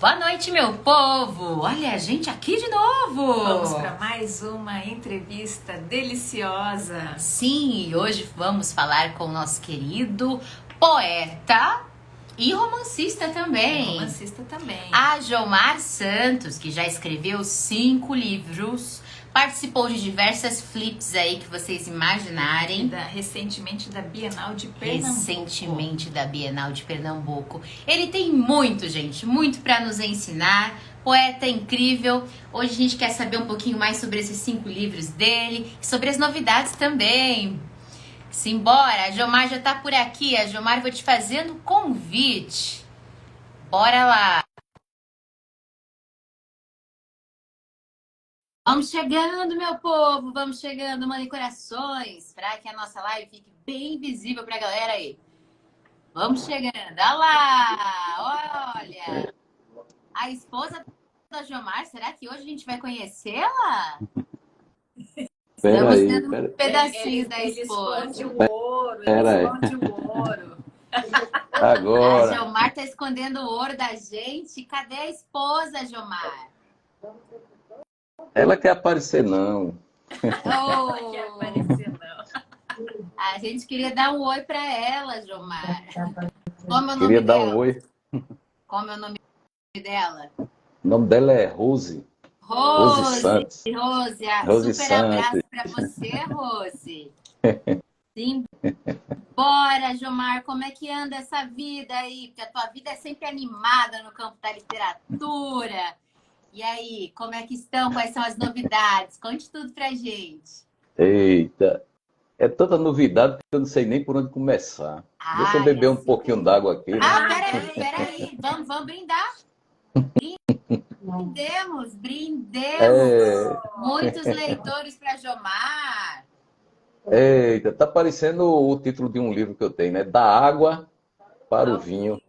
Boa noite, meu povo! Olha a gente aqui de novo! Vamos para mais uma entrevista deliciosa. Sim, e hoje vamos falar com o nosso querido poeta e romancista também. A Jomar Santos, que já escreveu 5 livros, participou de diversas flips aí que vocês imaginarem. Recentemente da Bienal de Pernambuco. Ele tem muito, gente, muito para nos ensinar. Poeta incrível. Hoje a gente quer saber um pouquinho mais sobre esses 5 livros dele e sobre as novidades também. Simbora, a Jomar já tá por aqui. A Jomar, vou te fazendo um convite. Bora lá. Vamos chegando, meu povo, vamos chegando, mandem corações, para que a nossa live fique bem visível para a galera aí. Vamos chegando, olha lá, olha, a esposa da Jomar, será que hoje a gente vai conhecê-la? Estamos tendo um pedacinho da esposa. Ele esconde o ouro, esconde o ouro. Agora. A Jomar tá escondendo o ouro da gente, cadê a esposa, Jomar? Ela quer aparecer, não. Oh, quer aparecer, não. A gente queria dar um oi para ela, Jomar. Como é o nome Queria dela? dar um oi. Como é o nome dela? O nome dela é Rose. Rose Santos. Rose, Rose super Santos. abraço para você, Rose. Sim. Bora, Jomar, como é que anda essa vida aí? Porque a tua vida é sempre animada no campo da literatura. E aí, como é que estão? Quais são as novidades? Conte tudo pra gente. Eita, é tanta novidade que eu não sei nem por onde começar. Deixa eu beber um pouquinho d'água aqui. Né? Peraí. Vamos brindar? Brindemos. Muitos leitores para Jomar. Eita, tá parecendo o título de um livro que eu tenho, né? Da água para o vinho.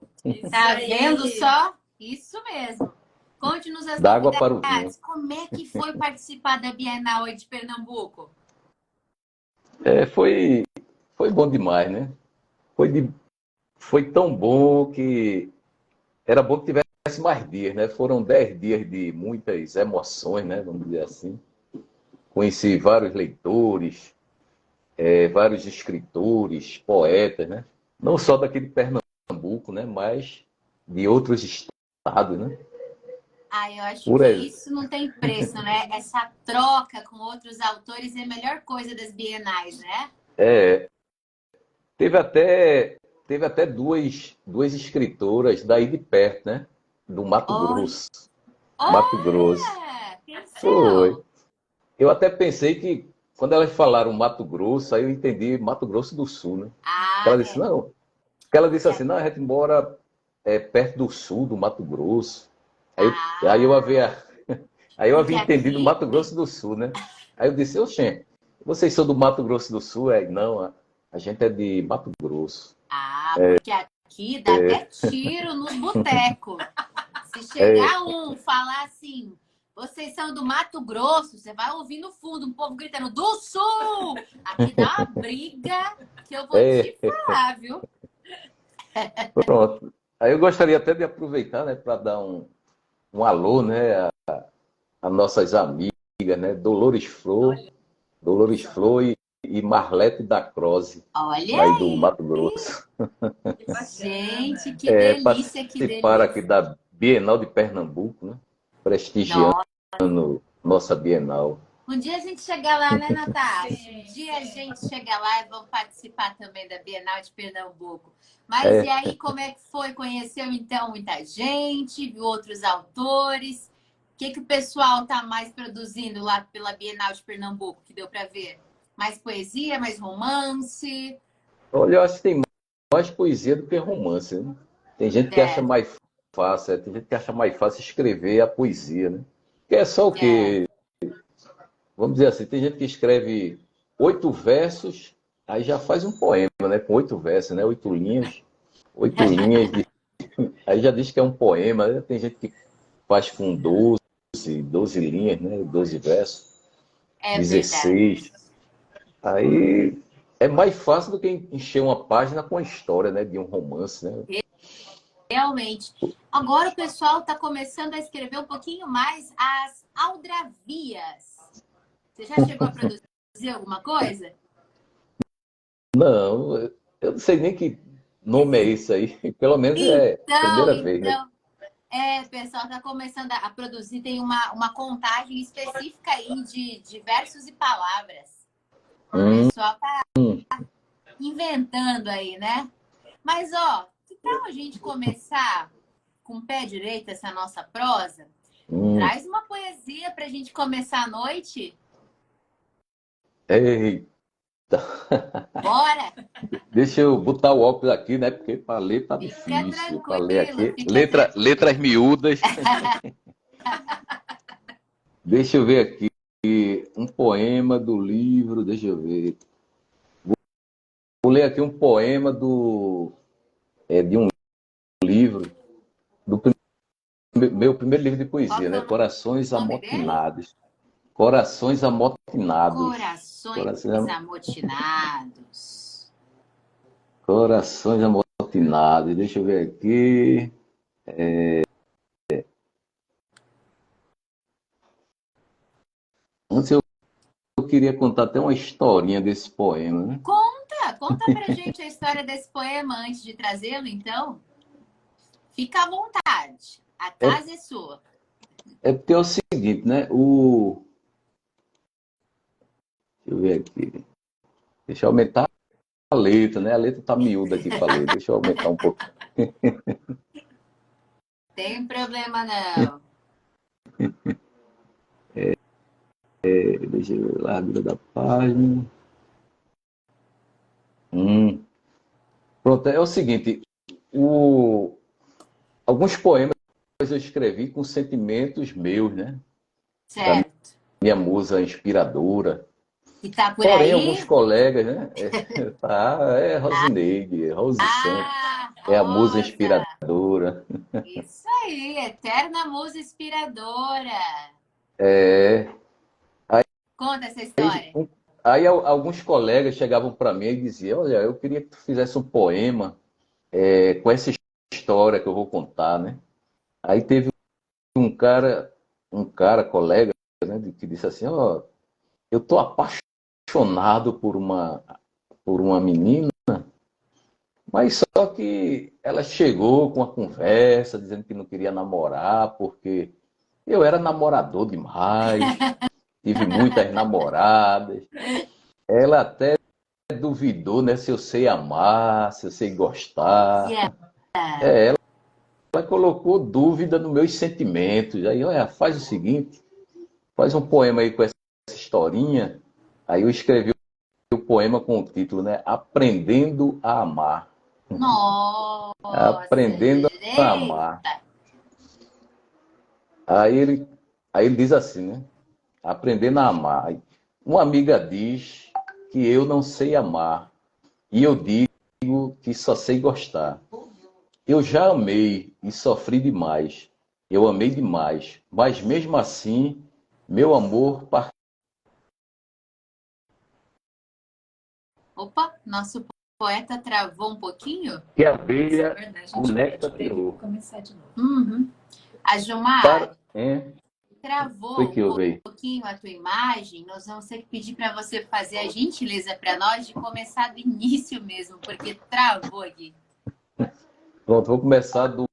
Tá vendo só? Isso mesmo. Conte-nos as da água para o vinho. Como é que foi participar da Bienal aí de Pernambuco? Foi bom demais, né? Foi tão bom que era bom que tivesse mais dias, né? Foram 10 dias de muitas emoções, né? Vamos dizer assim. Conheci vários leitores, vários escritores, poetas, né? Não só daqui de Pernambuco, né? Mas de outros estados, né? Eu acho que isso não tem preço, né? Essa troca com outros autores é a melhor coisa das bienais, né? Teve até duas escritoras daí de perto, né? Do Mato Grosso. Mato Grosso. Foi. Eu até pensei que, quando elas falaram Mato Grosso, aí eu entendi Mato Grosso do Sul, né? Ela disse, não. Porque ela disse assim, não, a gente mora perto do sul, do Mato Grosso. Aí eu havia entendido Mato Grosso do Sul, né? Aí eu disse, oxê, vocês são do Mato Grosso do Sul? Não, a gente é de Mato Grosso. Porque aqui dá até tiro nos botecos. Se chegar falar assim, vocês são do Mato Grosso, você vai ouvir no fundo um povo gritando, do Sul! Aqui dá uma briga que eu vou te falar, viu? Pronto. Aí eu gostaria até de aproveitar, né, para dar um alô, né, a nossas amigas, né, Dolores Flor e Marlete da Croze, aí do Mato Grosso. Gente, que delícia, que delícia. Participaram aqui da Bienal de Pernambuco, né, prestigiando nossa Bienal. Um dia a gente chega lá, né, Natasha? Um dia a gente chega lá e vamos participar também da Bienal de Pernambuco. Mas e aí, como é que foi? Conheceu, então, muita gente, viu outros autores? O que o pessoal tá mais produzindo lá pela Bienal de Pernambuco, que deu para ver? Mais poesia, mais romance? Olha, eu acho que tem mais poesia do que romance, né? Tem gente que acha mais fácil, tem gente que acha mais fácil escrever a poesia, né? Que é só o quê? Vamos dizer assim, tem gente que escreve 8 versos, aí já faz um poema, né? Com 8 versos, né? 8 linhas. 8 linhas de... Aí já diz que é um poema, né? Tem gente que faz com 12 linhas, né? 12 versos. 16. Verdade. Aí é mais fácil do que encher uma página com a história, né? De um romance, né? realmente. Agora o pessoal está começando a escrever um pouquinho mais as aldravias. Você já chegou a produzir alguma coisa? Não, eu não sei nem que nome é esse aí. Pelo menos é a Então, primeira vez, né? então, o pessoal está começando a produzir, tem uma contagem específica aí de versos e palavras. O Hum, pessoal tá inventando aí, né? Mas, ó, que tal a gente começar com o pé direito essa nossa prosa? hum. Traz uma poesia para a gente começar a noite. Ei, Bora! deixa eu botar o óculos aqui, né? Porque para ler tá Fica difícil. Para ler tranquilo, aqui. fica Letras tranquilo. miúdas. Deixa eu ver aqui. Um poema do livro. Deixa eu ver. Vou ler aqui um poema de um livro, do meu primeiro livro de Qual poesia, que é né? o Corações nome dele? Amotinados. Corações Amotinados. Corações Corações, amotinados. Corações Amotinados. Deixa eu ver aqui. Antes eu queria contar até uma historinha desse poema, né? Conta pra gente a história desse poema antes de trazê-lo, então. Fica à vontade. A É, casa é sua. é porque é o seguinte, né? Deixa eu ver aqui. Deixa eu aumentar a letra, né? A letra tá miúda aqui para ler. Deixa eu aumentar um pouco. Tem problema não. Deixa eu ver, largura da página. Hum. Pronto, é o seguinte, alguns poemas eu escrevi com sentimentos meus, né? Da Certo. minha musa inspiradora. E tá por Porém, alguns aí? colegas, né? É Rosineide, é Rose Santos, Ah, é a musa Rosa! inspiradora. Isso aí, eterna musa inspiradora. É, Conta essa aí, história. alguns colegas chegavam para mim e diziam, olha, eu queria que tu fizesse um poema com essa história que eu vou contar, né? Aí teve um cara, colega, né, que disse assim, ó, eu tô apaixonado por uma menina, mas só que ela chegou com a conversa, dizendo que não queria namorar, porque eu era namorador demais, tive muitas namoradas. Ela até duvidou, né, se eu sei amar, se eu sei gostar. Olha, Ela colocou dúvida nos meus sentimentos. Aí, olha, faz o seguinte, faz um poema aí com essa historinha. Aí eu escrevi o poema com o título, né, Aprendendo a Amar. nossa, Aprendendo a amar. eita. Aí ele, aí ele diz assim, né? Aprendendo a amar. Aí, uma amiga diz que eu não sei amar. E eu digo que só sei gostar. Eu já amei e sofri demais. Eu amei demais. Mas mesmo assim, meu amor Opa, nosso poeta travou um pouquinho. que a Se abelha aguardar, a o gente pede néctar para ele tirou. começar de novo. Uhum. A Gilmar Para, hein? Foi travou um que eu veio. pouquinho a tua imagem. Nós vamos ter que pedir para você fazer a gentileza para nós de começar do início mesmo, porque travou aqui. Pronto, vou começar do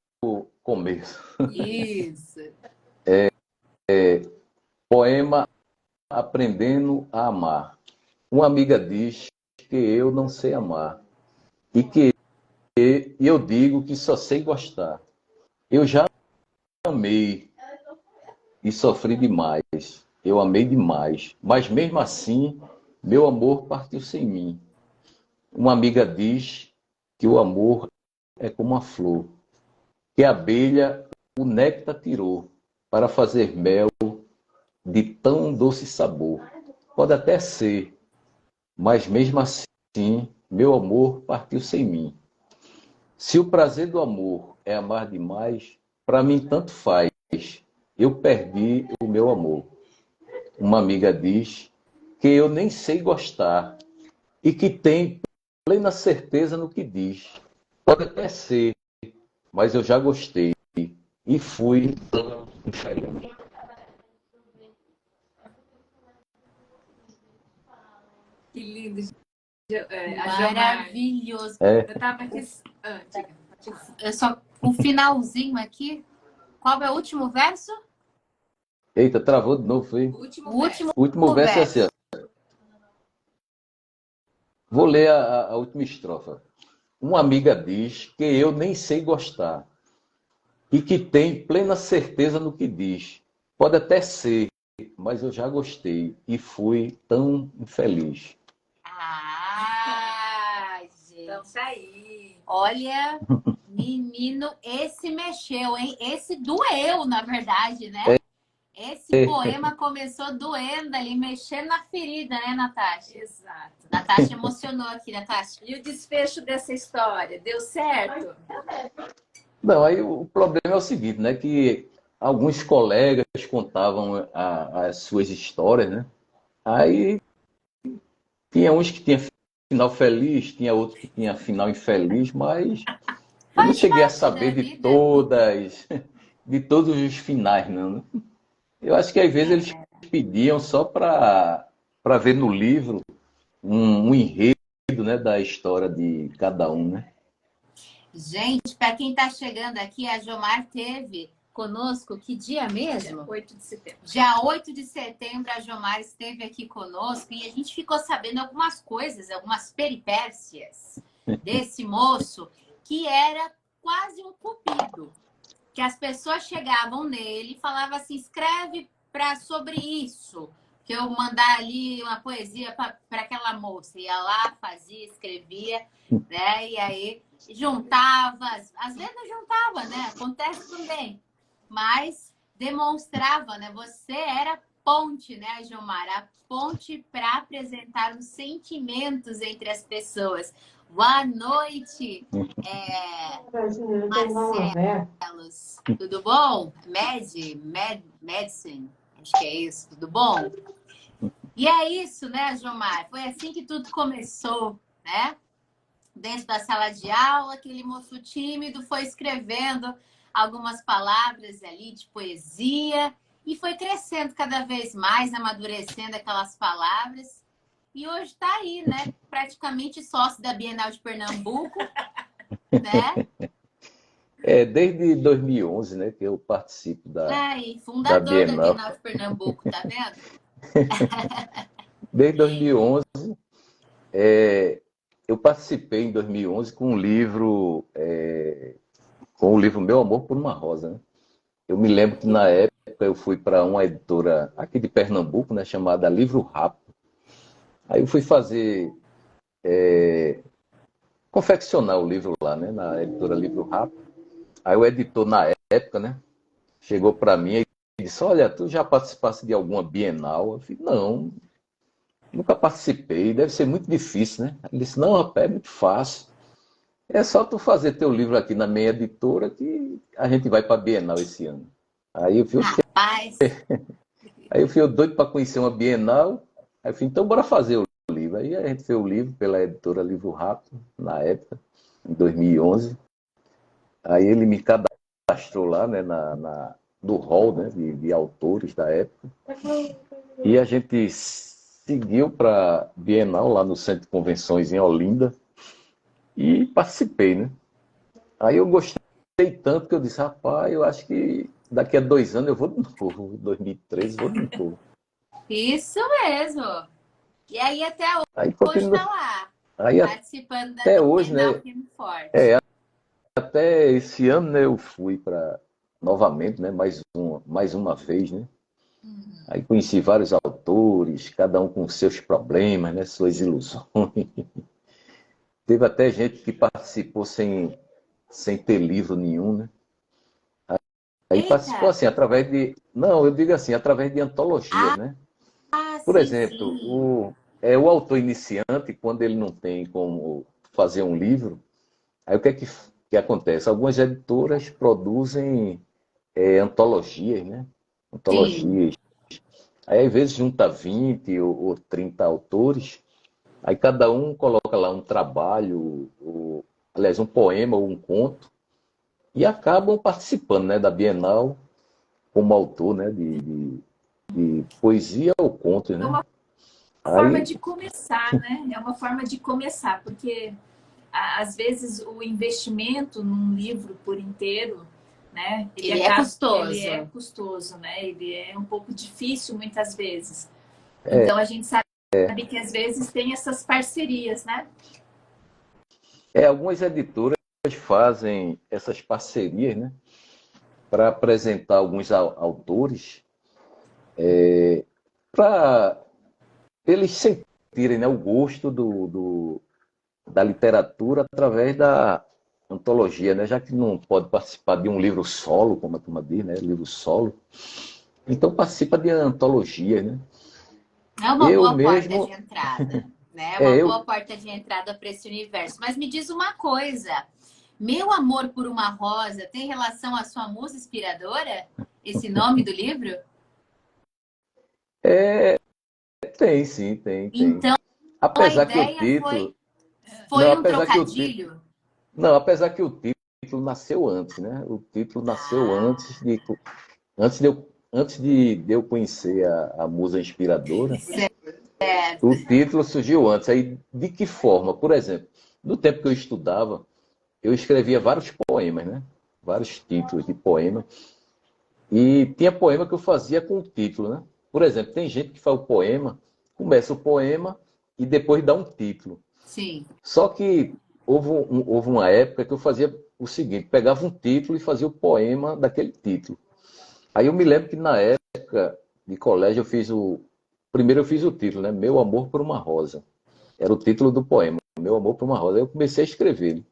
começo. Isso. Poema Aprendendo a Amar. Uma amiga diz que eu não sei amar e que eu digo que só sei gostar. Eu já amei e sofri demais. Eu amei demais, mas mesmo assim, meu amor partiu sem mim. Uma amiga diz que o amor é como uma flor, que a abelha o néctar tirou para fazer mel de tão doce sabor. Pode até ser, mas mesmo assim, meu amor partiu sem mim. Se o prazer do amor é amar demais, para mim tanto faz. Eu perdi o meu amor. Uma amiga diz que eu nem sei gostar e que tem plena certeza no que diz. Pode até ser, mas eu já gostei e fui tão infeliz. Que lindo, a Jomar. Maravilhoso. É, Eu tava aqui. Diga. Eu só o finalzinho aqui. Qual é o último verso? eita, travou de novo, foi. O último O verso. último O último verso é assim, verso. ó. Vou ler a última estrofa. Uma amiga diz que eu nem sei gostar e que tem plena certeza no que diz. Pode até ser, mas eu já gostei e fui tão infeliz. Ah, Então gente. tá aí. Olha, menino, esse mexeu, hein? Esse doeu, na verdade, né? Esse poema começou doendo ali, mexendo na ferida, né, Natasha? Exato. Natasha emocionou aqui, Natasha. E o desfecho dessa história? Deu certo? Não, aí o problema é o seguinte, né? Que alguns colegas contavam as suas histórias, né? Aí tinha uns que tinha final feliz, tinha outros que tinha final infeliz, mas eu não Faz cheguei a parte saber da vida. de todos os finais, não, né? Eu acho que às vezes eles É. pediam só para ver no livro um enredo, né, da história de cada um, né? Gente, para quem está chegando aqui, a Jomar teve conosco, que dia mesmo? 8 de setembro. Dia 8 de setembro, a Jomar esteve aqui conosco e a gente ficou sabendo algumas coisas, algumas peripécias desse moço que era quase um cupido. Que as pessoas chegavam nele e falavam assim, escreve sobre isso. Que eu mandar ali uma poesia para aquela moça. Ia lá, fazia, escrevia, né? E aí juntava, às vezes não juntava, né? Acontece também. Mas demonstrava, né? Você era ponte, né, Gilmar? A ponte para apresentar os sentimentos entre as pessoas. Boa noite, Marcelos. Tudo bom? Medicine, acho que é isso. Tudo bom? E é isso, né, Gilmar? Foi assim que tudo começou, né? Dentro da sala de aula, aquele moço tímido foi escrevendo algumas palavras ali de poesia e foi crescendo cada vez mais, amadurecendo aquelas palavras. E hoje está aí, né? Praticamente sócio da Bienal de Pernambuco, né? É desde 2011, né, que eu participo Aí, da fundador da Bienal. Bienal de Pernambuco, tá vendo? Desde 2011, eu participei em 2011 com um livro, com o livro Meu Amor por uma Rosa, né? Eu me lembro que na época eu fui para uma editora aqui de Pernambuco, né, chamada Livro Rápido. Aí eu fui fazer, confeccionar o livro lá, né, na editora Livro Rápido. Aí o editor na época, né, chegou para mim e disse: Olha, tu já participaste de alguma Bienal? Eu falei: Não, nunca participei, deve ser muito difícil, né? Ele disse: Não, rapaz, é muito fácil. É só tu fazer teu livro aqui na minha editora que a gente vai para a Bienal esse ano. Aí eu fiquei, Rapaz, aí eu fui doido para conhecer uma Bienal. Aí eu falei: Então bora fazer o livro. Aí a gente fez o livro pela editora Livro Rápido, na época, em 2011. Aí ele me cadastrou lá, né, no hall, né, de autores da época. E a gente seguiu para Bienal, lá no Centro de Convenções em Olinda, e participei, né? Aí eu gostei tanto que eu disse: Rapaz, eu acho que daqui a 2 anos eu vou de novo, 2013 vou de novo. isso mesmo. E aí até Aí hoje continua, está lá, aí participando da até hoje, Bienal né? Firme e Forte. Até esse ano, né, eu fui para novamente, né, mais uma vez, né? Aí conheci vários autores, cada um com seus problemas, né, suas ilusões. Teve até gente que participou sem ter livro nenhum, né? Aí participou Eita! assim, através de. Não, eu digo assim, através de antologias, Ah, né? Por sim, exemplo, sim. o autor iniciante, quando ele não tem como fazer um livro, aí o que é que acontece? Algumas editoras produzem antologias, né? Sim. Antologias. Aí às vezes junta 20 ou 30 autores, aí cada um coloca lá um trabalho, aliás, um poema ou um conto, e acabam participando, né, da Bienal como autor, né, de poesia ou contos, É né? uma forma Aí de começar, né? É uma forma de começar, porque às vezes o investimento num livro por inteiro, né? Ele é custoso. Ele é custoso, né? Ele é um pouco difícil muitas vezes. é, Então a gente sabe que às vezes tem essas parcerias, né? algumas editoras fazem essas parcerias, né, para apresentar alguns autores, para eles sentirem, né, o gosto da literatura através da antologia, né? Já que não pode participar de um livro solo, como a turma diz, né? Livro solo. Então participa de antologia, né? É uma Eu boa porta de mesmo, entrada, né? É uma boa eu, porta de entrada para esse universo. Mas me diz uma coisa: Meu Amor por uma Rosa tem relação à sua musa inspiradora? Esse nome do livro? tem sim, tem. Então a Apesar que o ideia título, não, foi um trocadilho? não, apesar que o título nasceu antes, né? O título nasceu Ah, antes de eu conhecer a musa inspiradora. O certo. título surgiu antes. Aí, de que forma? Por exemplo, no tempo que eu estudava, eu escrevia vários poemas, né? Vários títulos de poema. E tinha poema que eu fazia com o título, né? Por exemplo, tem gente que faz o poema, começa o poema e depois dá um título. Sim. Só que houve uma época que eu fazia o seguinte, pegava um título e fazia o poema daquele título. Aí eu me lembro que na época de colégio eu fiz o... Primeiro eu fiz o título, né? Meu Amor por uma Rosa. Era o título do poema, Meu Amor por uma Rosa. Aí eu comecei a escrever ele.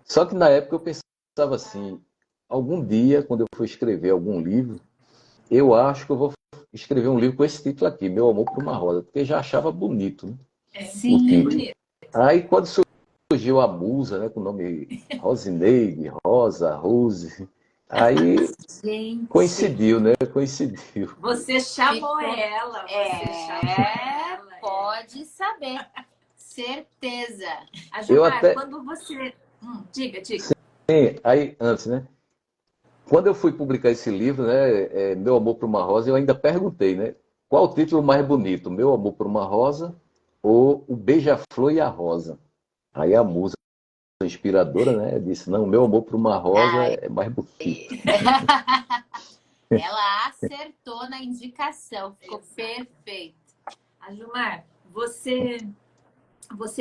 Só que na época eu pensava assim, algum dia, quando eu for escrever algum livro, eu acho que eu vou escrever um livro com esse título aqui, Meu Amor por uma Rosa, porque já achava bonito, né, o É Sim. título. bonito. Aí quando surgiu a musa, né, com o nome Rosineide, Rosa, Rose, aí Gente, coincidiu, né? Coincidiu. Você chamou ficou. ela, você chamou ela. Pode saber. Certeza. A Eu Gilmar, até, quando você... diga. aí antes, né? Quando eu fui publicar esse livro, né, Meu Amor por uma Rosa, eu ainda perguntei, né, qual o título mais bonito, Meu Amor por uma Rosa ou O Beija-Flor e a Rosa? Aí a musa inspiradora, né, disse, não, Meu Amor por uma Rosa Ai. é mais bonito. Ela acertou na indicação. Ficou perfeito. A Gilmar, você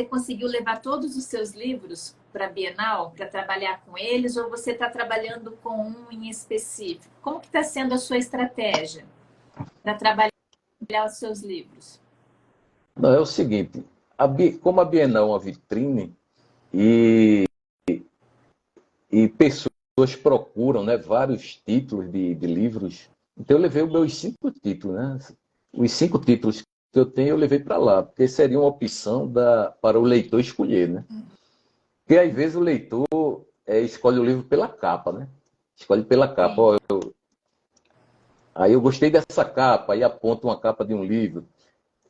conseguiu levar todos os seus livros para a Bienal, para trabalhar com eles, ou você está trabalhando com um em específico? Como que está sendo a sua estratégia para trabalhar os seus livros? Não, é o seguinte, como a Bienal é uma vitrine e, e pessoas procuram, né, vários títulos de livros, então eu levei os meus 5 títulos, né? Os 5 títulos que eu tenho eu levei para lá, porque seria uma opção para o leitor escolher, né? Porque às vezes o leitor escolhe o livro pela capa, né? Escolhe pela capa. Sim. Ó, aí eu gostei dessa capa, aí aponta uma capa de um livro.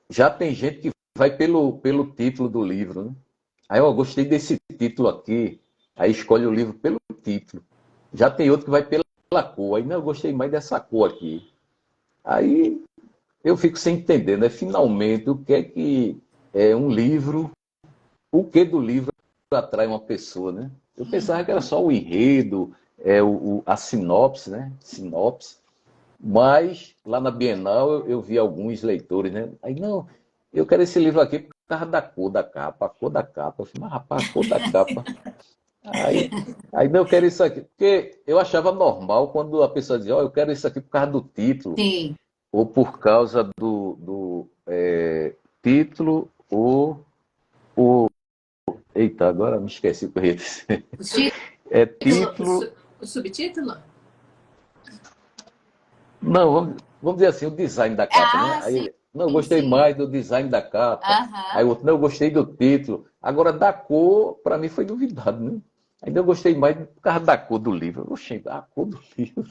Já tem gente que vai pelo título do livro, né? Aí eu gostei desse título aqui, aí escolhe o livro pelo título. Já tem outro que vai pela cor, aí não, eu gostei mais dessa cor aqui. Aí eu fico sem entender, né? Finalmente, o que é que é um livro, o que do livro atrai uma pessoa, né? Eu pensava que era só o enredo, a sinopse, né? Sinopse. Mas lá na Bienal eu vi alguns leitores, né? Aí, não, eu quero esse livro aqui por causa da cor da capa, a cor da capa. Eu falei, mas rapaz, a cor da capa. Aí, aí não, eu quero isso aqui. Porque eu achava normal quando a pessoa dizia, ó, eu quero isso aqui por causa do título, Sim. ou por causa do título, ou. Eita, agora me esqueci o que eu ia dizer. Os títulos. É título. O subtítulo? Não, vamos dizer assim, o design da capa, né? Ah, sim, Aí, não, eu gostei sim. mais do design da capa. Aí Aham. o outro, não, eu gostei do título. Agora, da cor, para mim foi duvidado, né? Ainda eu gostei mais por causa da cor do livro. Oxê, a cor do livro.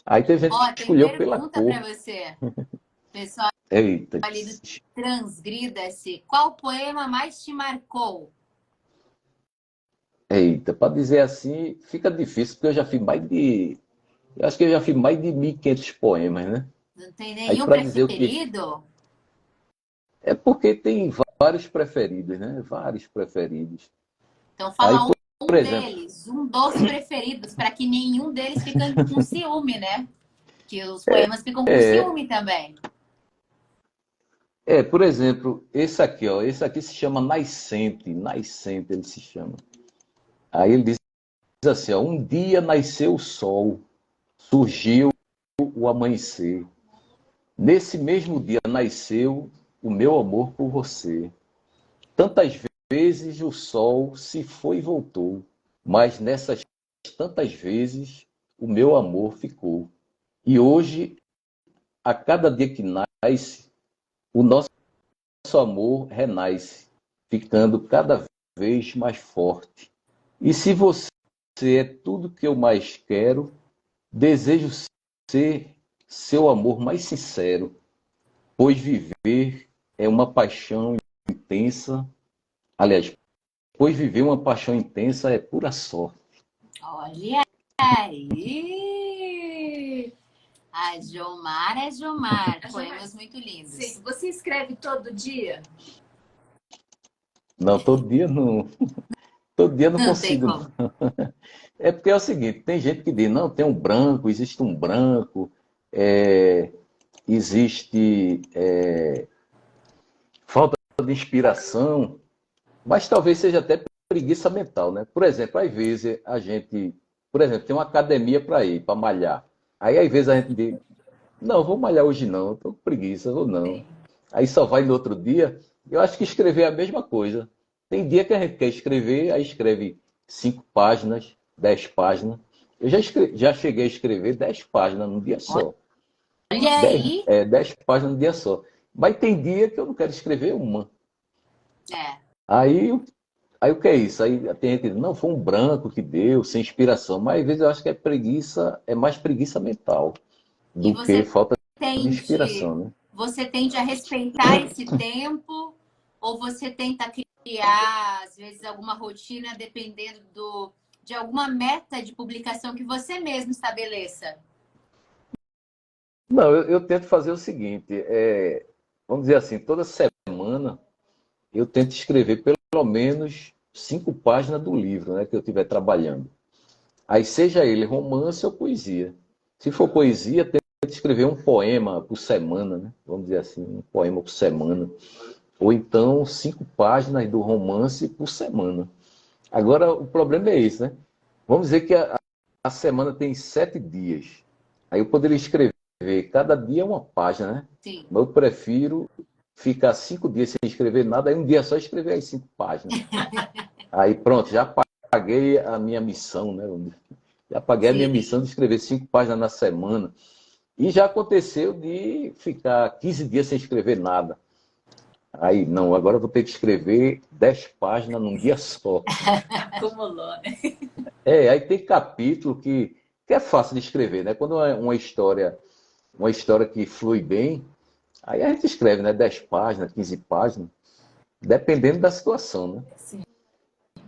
Aí teve gente Ó, que tem escolheu pela pergunta para cor. você. Pessoal Eita, ali do Transgrida-se. Qual poema mais te marcou? Eita, para dizer assim, fica difícil, porque eu já fiz mais de. Eu acho que eu já fiz mais de 1.500 poemas, né? Não tem Aí nenhum para dizer o que. preferido? É porque tem vários preferidos, né? Vários preferidos. Então Aí, fala por um exemplo, deles, um dos preferidos, para que nenhum deles fique com ciúme, né? Que os poemas ficam com é, ciúme também. por exemplo, esse aqui, ó, esse aqui se chama Nascente, Nascente ele se chama. Aí ele diz assim, ó, um dia nasceu o sol, surgiu o amanhecer. Nesse mesmo dia nasceu o meu amor por você. Tantas vezes o sol se foi e voltou, mas nessas tantas vezes o meu amor ficou. E hoje, a cada dia que nasce, o nosso amor renasce, ficando cada vez mais forte. E se você é tudo que eu mais quero, desejo ser seu amor mais sincero, pois viver é uma paixão intensa. Aliás, pois viver uma paixão intensa é pura sorte. Olha aí! A Jomar é Jomar. Poemas muito lindos. Sim. Você escreve todo dia? Não, todo dia não. Todo dia não Não tem consigo, como. não. É porque é o seguinte, tem gente que diz, não, tem um branco, existe um branco, existe falta de inspiração, mas talvez seja até preguiça mental, né? Por exemplo, às vezes a gente, por exemplo, tem uma academia para ir, para malhar. Aí às vezes a gente diz, não, vou malhar hoje não, estou com preguiça, ou não. Sim. Aí só vai no outro dia. Eu acho que escrever é a mesma coisa. Tem dia que a gente quer escrever, aí escreve 5 páginas, 10 páginas. Eu já cheguei a escrever 10 páginas num dia só. Olha dez aí. 10 páginas num dia só. Mas tem dia que eu não quero escrever uma. É. Aí, aí o que é isso? Aí tem gente que diz, não, foi um branco que deu, sem inspiração. Mas às vezes eu acho que é preguiça, é mais preguiça mental E do que falta de inspiração, né? você tende a respeitar esse tempo ou você tenta criar, às vezes, alguma rotina dependendo de alguma meta de publicação que você mesmo estabeleça? Não, eu tento fazer o seguinte, vamos dizer assim, toda semana eu tento escrever pelo menos 5 páginas do livro, né, que eu estiver trabalhando. Aí seja ele romance ou poesia. Se for poesia, tento escrever um poema por semana, né? Vamos dizer assim, um poema por semana. Ou então 5 páginas do romance por semana. Agora, o problema é esse, né? Vamos dizer que a semana tem 7 dias. Aí eu poderia escrever cada dia uma página, né? Sim. Mas eu prefiro ficar 5 dias sem escrever nada, aí um dia só escrever as 5 páginas. Aí pronto, já paguei a minha missão, né? Já paguei a minha missão Sim. de escrever 5 páginas na semana. E já aconteceu de ficar 15 dias sem escrever nada. Aí, não, agora eu vou ter que escrever 10 páginas num dia só. Acumulou, né? Aí tem capítulo que é fácil de escrever, né? Quando é uma história que flui bem, aí a gente escreve, né? 10 páginas, 15 páginas, dependendo da situação, né? Sim.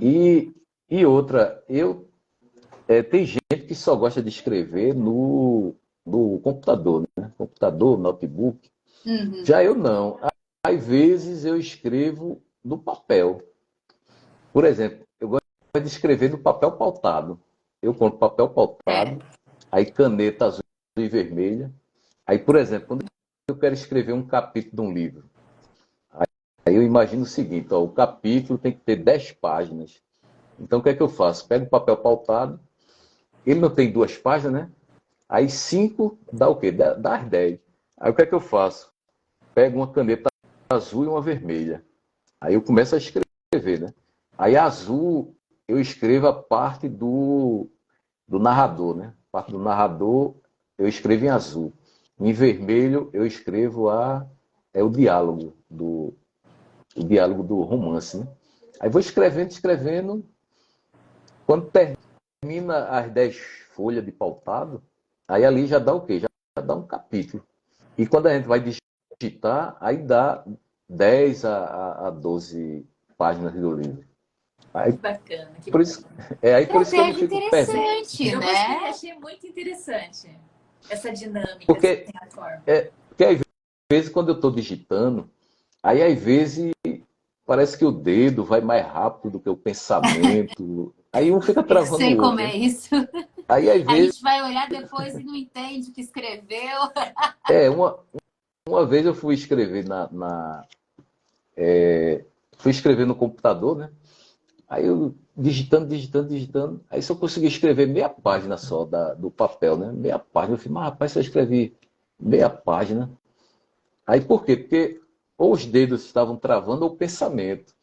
E, e outra, tem gente que só gosta de escrever no computador, né? Computador, notebook. Uhum. Já eu não. Às vezes eu escrevo no papel. Por exemplo, eu gosto de escrever no papel pautado. Eu compro papel pautado, Certo. aí caneta azul e vermelha. Aí, por exemplo, quando eu quero escrever um capítulo de um livro, aí eu imagino o seguinte, ó, o capítulo tem que ter 10 páginas. Então, o que é que eu faço? Pego o papel pautado, ele não tem 2 páginas, né? Aí 5 dá o quê? Dá as 10. Aí o que é que eu faço? Pego uma caneta azul e uma vermelha. Aí eu começo a escrever, né? Aí azul, eu escrevo a parte do narrador, né? A parte do narrador, eu escrevo em azul. Em vermelho, eu escrevo o diálogo do romance, né? Aí vou escrevendo, escrevendo. Quando termina as 10 folhas de pautado, aí ali já dá o quê? Já dá um capítulo. E quando a gente vai digitar, aí dá 10 a 12 páginas do livro. Aí, Que bacana, que por isso, bacana. aí por isso que eu não Estratégia fico perdendo. interessante, Eu gostei, né? achei muito interessante essa dinâmica, assim, Porque, a forma. porque às vezes quando eu estou digitando, aí às vezes parece que o dedo vai mais rápido do que o pensamento. Aí um fica Eu travando sei o como outro, é né? isso. Aí às A vezes, gente vai olhar depois e não entende o que escreveu. é, uma vez eu fui escrever fui escrever no computador, né? Aí eu digitando, digitando, digitando, aí só consegui escrever meia página só do papel, né? Meia página. Eu falei, mas rapaz, se eu escrevi meia página. Aí por quê? Porque ou os dedos estavam travando ou o pensamento.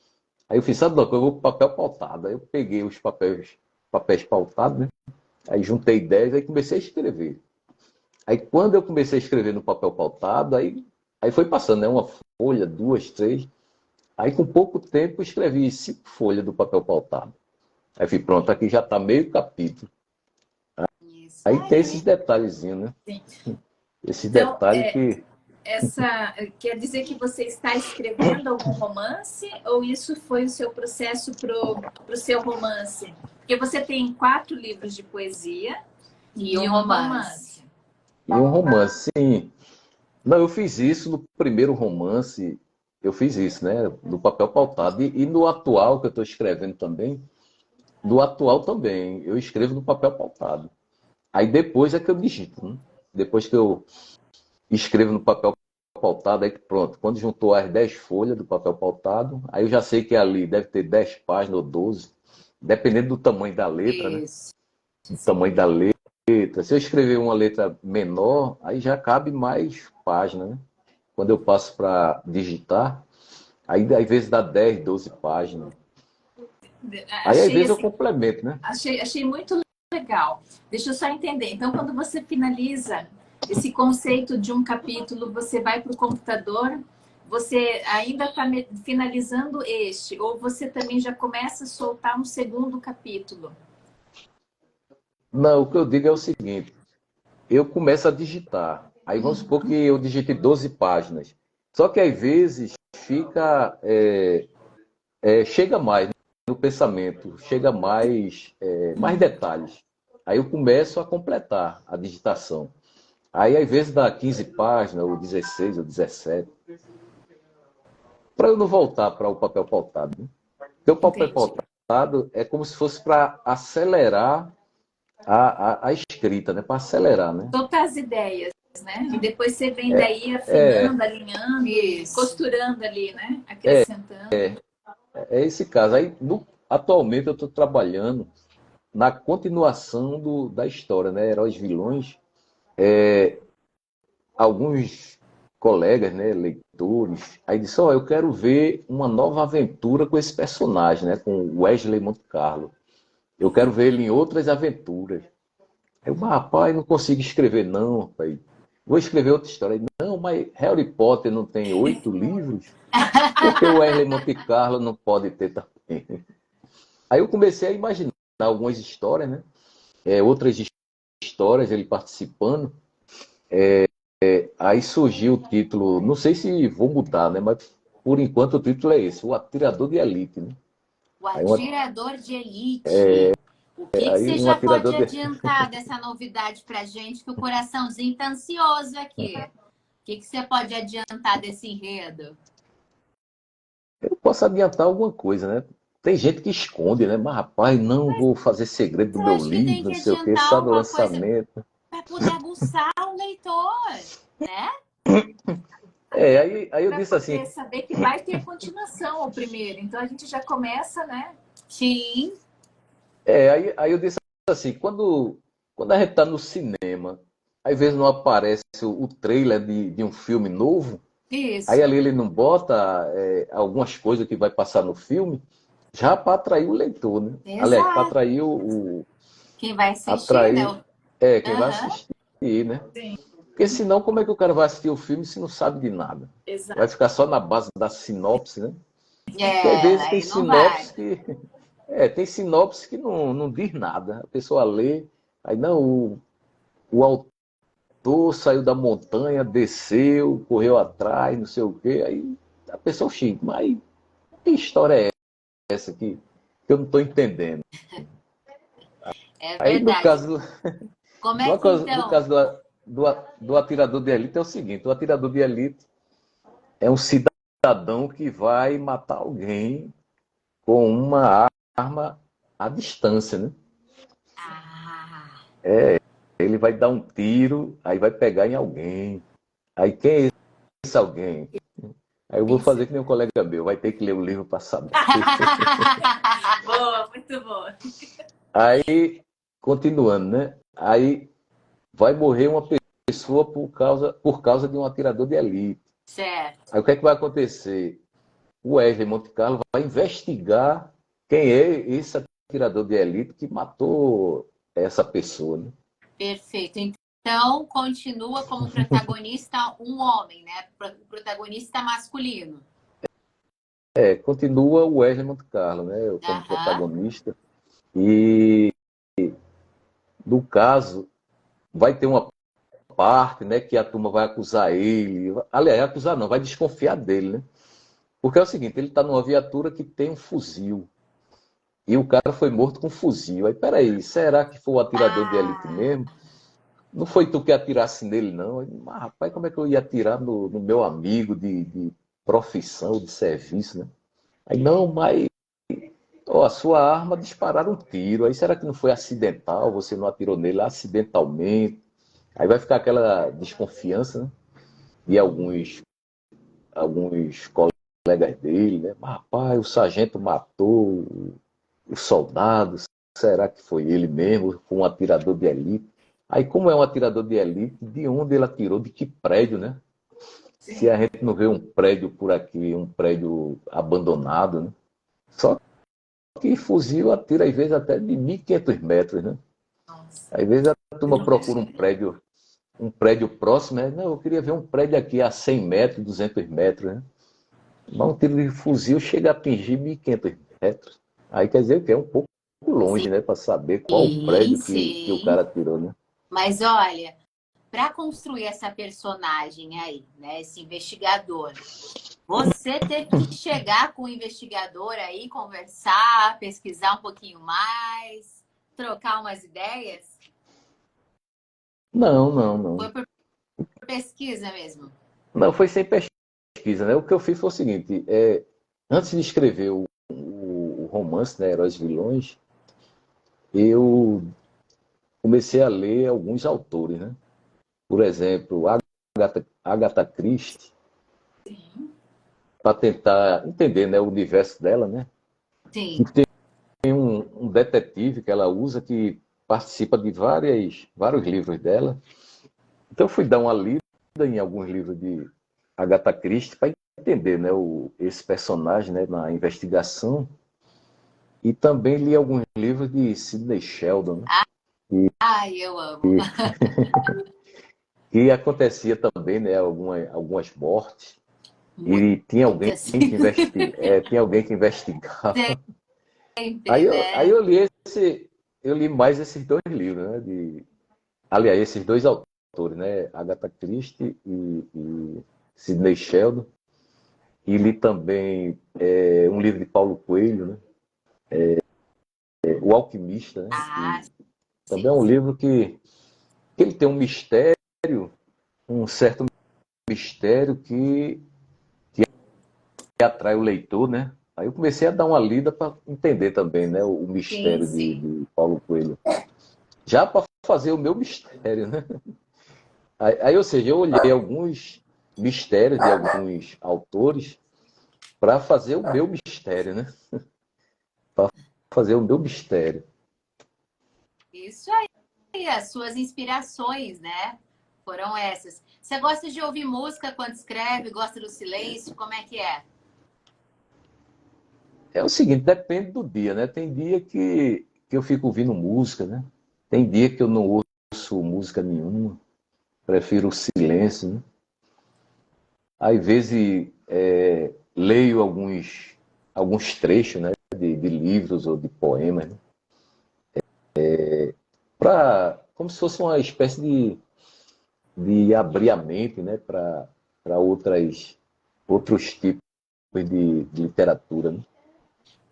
Aí eu fiz, sabe, Doc, eu vou para papel pautado. Aí eu peguei os papéis pautados, né? Aí juntei 10, aí comecei a escrever. Aí quando eu comecei a escrever no papel pautado, aí foi passando, né? Uma folha, duas, três. Aí com pouco tempo eu escrevi 5 folhas do papel pautado. Aí eu falei, pronto, aqui já está meio capítulo. Isso Aí tem esses aí. detalhezinhos, né? Sim. Esse Então, detalhe que. essa quer dizer que você está escrevendo algum romance ou isso foi o seu processo para o seu romance? Porque você tem 4 livros de poesia E um e um romance. romance. E um romance, sim. Não, eu fiz isso no primeiro romance, eu fiz isso, né? Do papel pautado. E no atual que eu estou escrevendo também, do atual também, eu escrevo no papel pautado. Aí depois é que eu digito, né? Depois que eu escrevo no papel pautado, aí pronto. Quando juntou as 10 folhas do papel pautado, aí eu já sei que ali deve ter 10 páginas ou 12, dependendo do tamanho da letra, né? Isso. Do Sim. tamanho da letra. Se eu escrever uma letra menor, aí já cabe mais páginas, né? Quando eu passo para digitar, aí às vezes dá 10, 12 páginas. Aí às Achei vezes eu assim, complemento, né? achei muito legal. Deixa eu só entender. Então, quando você finaliza esse conceito de um capítulo, você vai para o computador, você ainda está finalizando este, ou você também já começa a soltar um segundo capítulo? Não, o que eu digo é o seguinte, eu começo a digitar. Aí vamos supor que eu digite 12 páginas. Só que às vezes fica, chega mais, né, no pensamento, chega mais detalhes. Aí eu começo a completar a digitação. Aí às vezes dá 15 páginas, ou 16, ou 17. Para eu não voltar para o papel pautado, né? Porque o papel Entendi. pautado é como se fosse para acelerar a escrita, né? Para acelerar, né? Soltar as ideias, né? E depois você vem daí afinando, alinhando e Isso. costurando ali, né? Acrescentando. É esse caso. Aí, atualmente, eu estou trabalhando na continuação da história, né? Heróis e Vilões. Alguns colegas, né, leitores, aí disse, ó, eu quero ver uma nova aventura com esse personagem, né? Com Wesley Monte Carlo. Eu quero ver ele em outras aventuras. Aí eu, mas, rapaz, não consigo escrever, não, rapaz. Vou escrever outra história. Não, mas Harry Potter não tem 8 livros? Por que o Wesley Monte Carlo não pode ter também? Aí eu comecei a imaginar algumas histórias, né? Outras histórias, ele participando. Aí surgiu o título, não sei se vou mudar, né? Mas por enquanto o título é esse, O Atirador de Elite, né? O Aí, atirador de elite. O que que aí você um já pode atirador de... adiantar dessa novidade pra gente, que o coraçãozinho tá ansioso aqui? O que que você pode adiantar desse enredo? Eu posso adiantar alguma coisa, né? Tem gente que esconde, né? Mas, rapaz, não vou fazer segredo do Eu meu acho que tem livro, que não sei o quê, adiantar só no alguma coisa lançamento. para poder aguçar o leitor, né? Aí eu Para disse assim, poder saber que vai ter continuação o primeiro. Então a gente já começa, né? Sim, aí eu disse assim, quando a gente tá no cinema, às vezes não aparece o trailer de um filme novo, aí isso. ali ele não bota algumas coisas que vai passar no filme, já para atrair o leitor, né? Aliás, para Exato. atrair Quem vai assistir, né? atrair quem vai Aham. assistir, né? Sim, Porque senão, como é que o cara vai assistir o filme se não sabe de nada? exato. Vai ficar só na base da sinopse, né? Porque às É, vezes tem aí não vai. sinopse que. Tem sinopse que não diz nada. A pessoa lê, aí não, o autor saiu da montanha, desceu, correu atrás, não sei o quê, aí a pessoa xinga, mas que história é essa aqui? que eu não estou entendendo. É Aí, no verdade. caso, Como é que no então? caso do atirador de elite, é o seguinte: o atirador de elite é um cidadão que vai matar alguém com uma arma à distância, né? Ah, Ele vai dar um tiro, aí vai pegar em alguém. Aí quem é esse alguém? Aí eu vou isso. fazer que nem um colega meu, vai ter que ler o livro para saber. Boa, muito boa. Aí, continuando, né? Aí vai morrer uma pessoa por causa de um atirador de elite. Certo. Aí o que é que vai acontecer? O Wesley Monte Carlo vai investigar quem é esse atirador de elite que matou essa pessoa, né? Perfeito. Então, continua como protagonista um homem, né? Protagonista masculino. Continua o Wesley Monte Carlo, né? Como Aham. protagonista. E, no caso, vai ter uma parte, né, que a turma vai acusar ele. Aliás, acusar não, vai desconfiar dele, né? Porque é o seguinte, ele está numa viatura que tem um fuzil. E o cara foi morto com um fuzil. Aí, peraí, será que foi o atirador de elite Ah, mesmo? Não foi tu que atirasse nele, não? Mas, rapaz, como é que eu ia atirar no meu amigo de profissão, de serviço, né? Aí, não, mas ó, a sua arma dispararam um tiro. Aí, será que não foi acidental? Você não atirou nele acidentalmente? Aí vai ficar aquela desconfiança, né? E alguns colegas dele, né? Mas, rapaz, o sargento matou o soldado, será que foi ele mesmo? Foi um atirador de elite? Aí, como é um atirador de elite, de onde ele atirou? De que prédio, né? Se Sim. a gente não vê um prédio por aqui, um prédio abandonado, né? Só que fuzil atira, às vezes, até de 1.500 metros, né? Nossa. Às vezes a turma procura um prédio próximo, né? Não, eu queria ver um prédio aqui a 100 metros, 200 metros, né? Mas um tiro de fuzil chega a atingir 1.500 metros. Aí quer dizer que é um pouco longe, né? Para saber qual o sim, prédio que o sim. cara tirou, né? Mas olha, para construir essa personagem aí, né, esse investigador, você teve que chegar com o investigador aí, conversar, pesquisar um pouquinho mais, trocar umas ideias? Não, não, não. Foi por pesquisa mesmo? Não, foi sem pesquisa, né? O que eu fiz foi o seguinte: antes de escrever o romance, né, Heróis e Vilões, eu comecei a ler alguns autores, né? Por exemplo, Agatha Christie, Sim. para tentar entender, né, o universo dela, né? Sim. Tem um detetive que ela usa que participa de vários livros dela. Então eu fui dar uma lida em alguns livros de Agatha Christie para entender, né, esse personagem, né, na investigação. E também li alguns livros de Sidney Sheldon, né, Ai, eu amo. que acontecia também, né, algumas mortes. E Muitas. tinha alguém que investigava. Sempre, Aí né? eu li mais esses dois livros, né? Aliás, esses dois autores, né? Agatha Christie e Sidney Sheldon. E li também um livro de Paulo Coelho, né? O Alquimista, né? Ah, Que também é sim, um sim. livro que ele tem um mistério, um certo mistério que atrai o leitor, né? Aí eu comecei a dar uma lida para entender também, né? O Sim, mistério sim. de Paulo Coelho. Já para fazer o meu mistério, né? Ou seja, eu olhei alguns mistérios de alguns autores para fazer o meu mistério, né? Para fazer o meu mistério. Isso aí, as suas inspirações, né? Foram essas. Você gosta de ouvir música quando escreve? Gosta do silêncio? Como é que é? É o seguinte, depende do dia, né? Tem dia que eu fico ouvindo música, né? Tem dia que eu não ouço música nenhuma, prefiro o silêncio, né? Às vezes leio alguns trechos, né? De livros ou de poemas, né? Como se fosse uma espécie de abrir a mente, né? Para outros tipos de literatura, né?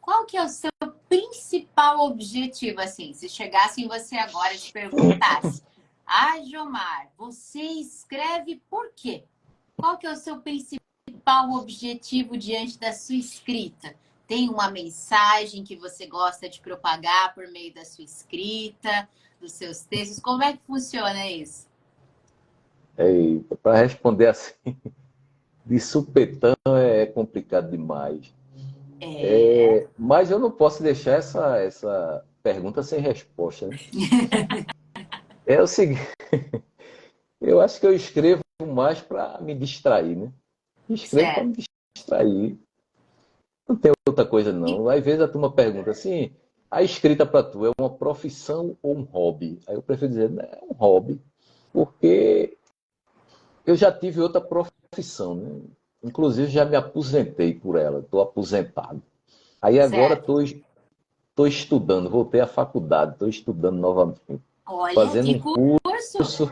Qual que é o seu principal objetivo, assim, se chegasse em você agora e te perguntasse, Jomar, você escreve por quê? Qual que é o seu principal objetivo diante da sua escrita? Tem uma mensagem que você gosta de propagar por meio da sua escrita, dos seus textos? Como é que funciona isso? Para responder assim, de supetão é complicado demais. Mas eu não posso deixar essa pergunta sem resposta, né? É o seguinte, eu acho que eu escrevo mais para me distrair, né? Escrevo para Certo. me distrair. Não tem outra coisa, E- não. Às vezes a turma pergunta assim, a escrita para tu é uma profissão ou um hobby? Aí eu prefiro dizer, "Não, é um hobby, porque eu já tive outra profissão, né? Inclusive já me aposentei por ela, estou aposentado. Aí agora Certo. estou estudando, voltei à faculdade, estou estudando novamente, Olha, fazendo que um curso!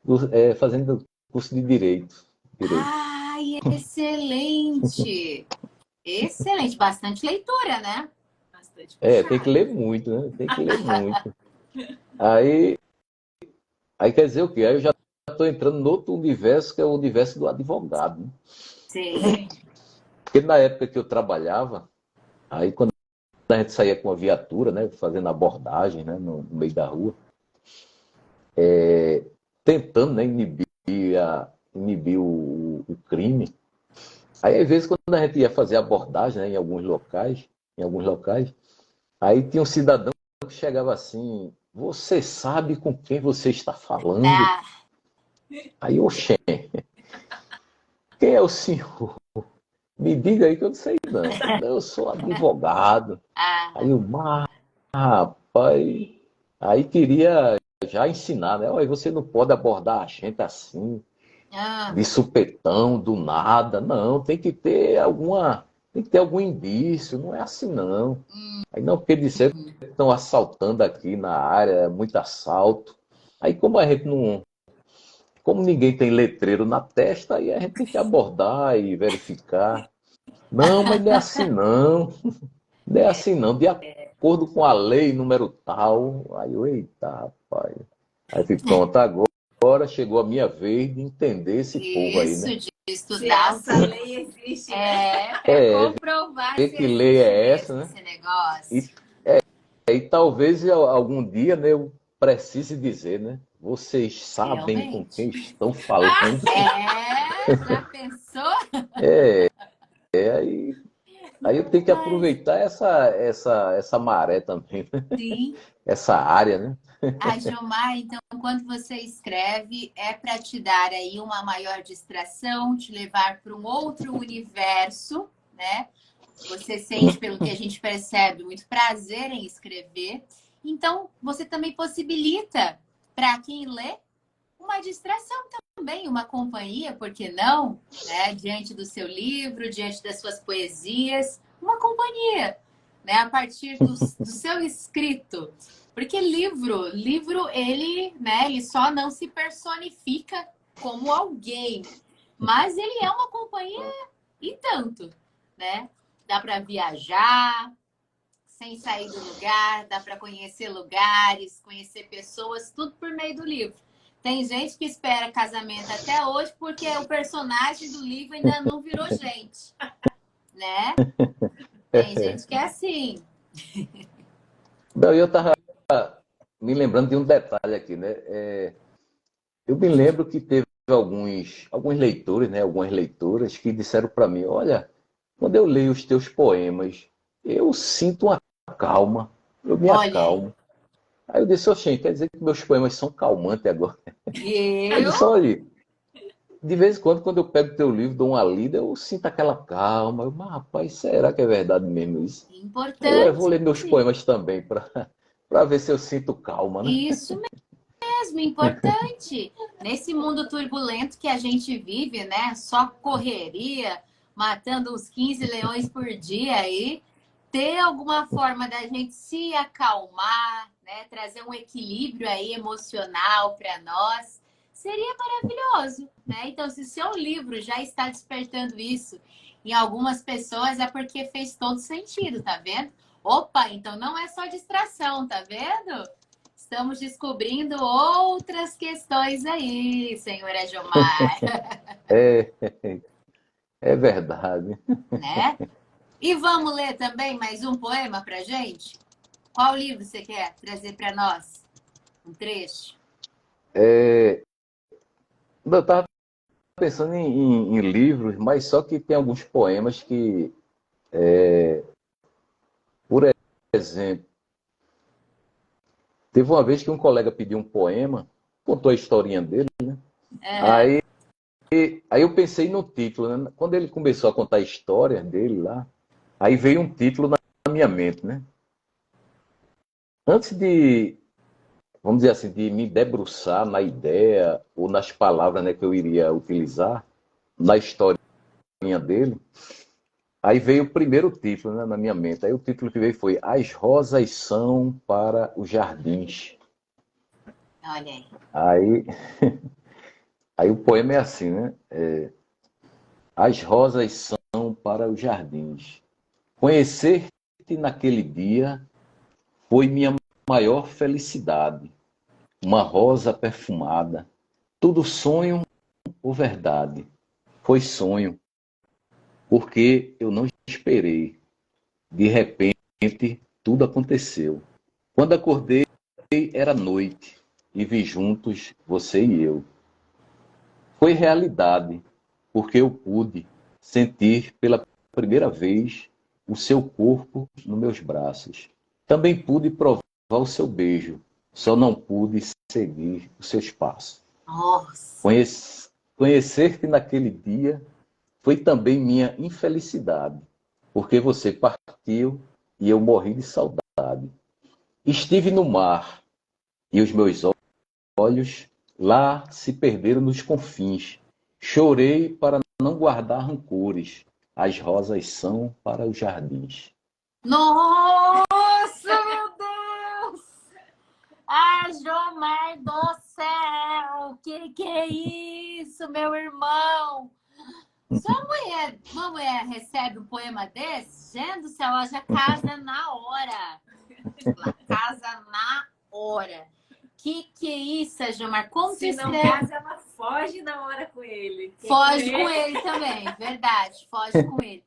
curso, fazendo curso de direito. Direito. Ai, excelente! Excelente, bastante leitura, né? Bastante Tem que puxado. ler muito, né? Tem que ler muito. Aí, aí quer dizer o quê? Aí eu já estou entrando no outro universo, que é o universo do advogado, né? Sim. Sim. Porque na época que eu trabalhava, aí quando a gente saía com a viatura, né, fazendo abordagem, né, no meio da rua, tentando, né, inibir o crime. Aí, às vezes, quando a gente ia fazer abordagem, né, em alguns locais, aí tinha um cidadão que chegava assim, você sabe com quem você está falando? Ah, Aí, oxê, quem é o senhor? Me diga aí que eu não sei não. Eu sou advogado. Aí ah, o rapaz, aí queria já ensinar, né? Olha, você não pode abordar a gente assim, ah. de supetão, do nada. Não, tem que ter algum indício, não é assim não. Aí não, porque disseram que estão assaltando aqui na área, é muito assalto. Aí como a gente não, como ninguém tem letreiro na testa, aí a gente tem que abordar e verificar. Não, mas não é assim não. Não é assim não. De acordo com a lei número tal. Aí eu, eita, rapaz. Aí eu fico, pronto, agora chegou a minha vez de entender esse povo aí, Isso, né? de Se estudar essa lei existe, né? para comprovar Ver se que lei existe é essa, mesmo né? esse negócio. E, e talvez algum dia, né, eu precise dizer, né? Vocês sabem com quem Realmente. estão falando. Já pensou? Aí, aí eu tenho que Mas aproveitar essa maré também, né? sim. Essa área, né? Gilmar, então, quando você escreve, é para te dar aí uma maior distração, te levar para um outro universo, né? Você sente, pelo que a gente percebe, muito prazer em escrever. Então, você também possibilita para quem lê uma distração também, uma companhia, por que não? Né? Diante do seu livro, diante das suas poesias, uma companhia, né? A partir do seu escrito. Porque livro, ele, né, ele só não se personifica como alguém, mas ele é uma companhia e tanto, né? Dá para viajar sem sair do lugar, dá para conhecer lugares, conhecer pessoas, tudo por meio do livro. Tem gente que espera casamento até hoje porque o personagem do livro ainda não virou gente, né? Tem gente que é assim. Não, eu estava me lembrando de um detalhe aqui, né? Eu me lembro que teve alguns leitores, né? Algumas leitoras que disseram para mim: olha, quando eu leio os teus poemas, eu sinto uma calma, eu me Olha aí. acalmo. Aí eu disse: oxê, quer dizer que meus poemas são calmantes agora? Aí eu Eu? disse: olha, de vez em quando, quando eu pego teu livro, dou uma lida, eu sinto aquela calma. Mas, rapaz, será que é verdade mesmo isso? Aí eu vou Importante. ler meus poemas também, para ver se eu sinto calma, né? Isso mesmo, importante. Nesse mundo turbulento que a gente vive, né? Só correria, matando uns 15 leões por dia aí, ter alguma forma da gente se acalmar, né? Trazer um equilíbrio aí emocional para nós, seria maravilhoso, né? Então, se seu livro já está despertando isso em algumas pessoas, é porque fez todo sentido, tá vendo? Opa, então não é só distração, tá vendo? Estamos descobrindo outras questões aí, senhor Gilmar, É, é verdade. né? E vamos ler também mais um poema pra gente? Qual livro você quer trazer para nós? Um trecho? É, eu estava pensando em livros, mas só que tem alguns poemas que, por exemplo, teve uma vez que um colega pediu um poema, contou a historinha dele, Aham. aí, aí eu pensei no título, né? Quando ele começou a contar a história dele lá, aí veio um título na minha mente, né? Antes de, vamos dizer assim, de me debruçar na ideia ou nas palavras, né, que eu iria utilizar na historinha dele, aí veio o primeiro título, né, na minha mente. Aí o título que veio foi As Rosas São para os Jardins. Olha aí. Aí, aí o poema é assim, né? As rosas são para os jardins. Conhecer-te naquele dia foi minha maior felicidade. Uma rosa perfumada. Tudo sonho ou verdade? Foi sonho, porque eu não esperei. De repente, tudo aconteceu. Quando acordei, era noite e vi juntos você e eu. Foi realidade, porque eu pude sentir pela primeira vez o seu corpo nos meus braços. Também pude provar o seu beijo, só não pude seguir os seus passos. Nossa. Conhecer-te naquele dia foi também minha infelicidade, porque você partiu e eu morri de saudade. Estive no mar e os meus olhos lá se perderam nos confins. Chorei para não guardar rancores. As rosas são para os jardins. Nossa, meu Deus! Ah, Jomar do céu! Que é isso, meu irmão? Uma mulher recebe um poema desse, gente do céu, ela já casa na hora. Ela casa na hora. Que é isso, Jomar? Como Se você não escreve? casa, ela foge na hora com ele. Foge com ele também, verdade. Foge com ele.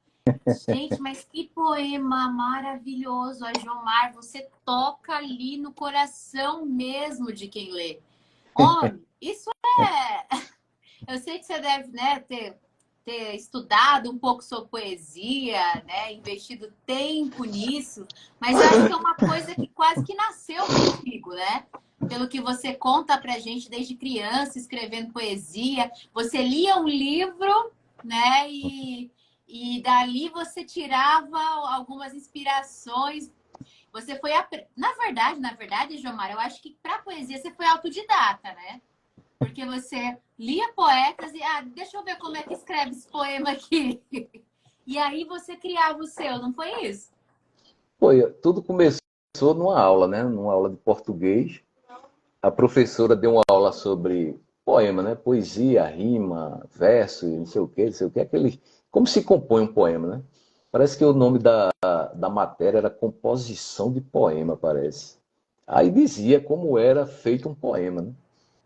Gente, mas que poema maravilhoso, a Jomar. Você toca ali no coração mesmo de quem lê. Homem, isso é. Eu sei que você deve, né, ter estudado um pouco sobre poesia, né, investido tempo nisso, mas eu acho que é uma coisa que quase que nasceu contigo, né? Pelo que você conta pra gente desde criança, escrevendo poesia. Você lia um livro, né, e dali você tirava algumas inspirações. Você foi, na verdade, Jomar, eu acho que para poesia você foi autodidata, né? Porque você lia poetas e, deixa eu ver como é que escreve esse poema aqui. E aí você criava o seu, não foi isso? Foi, tudo começou numa aula, né? Numa aula de português. A professora deu uma aula sobre poema, né? Poesia, rima, verso, não sei o quê, não sei o quê. Aquele, como se compõe um poema, né? Parece que o nome da matéria era composição de poema, parece. Aí dizia como era feito um poema, né?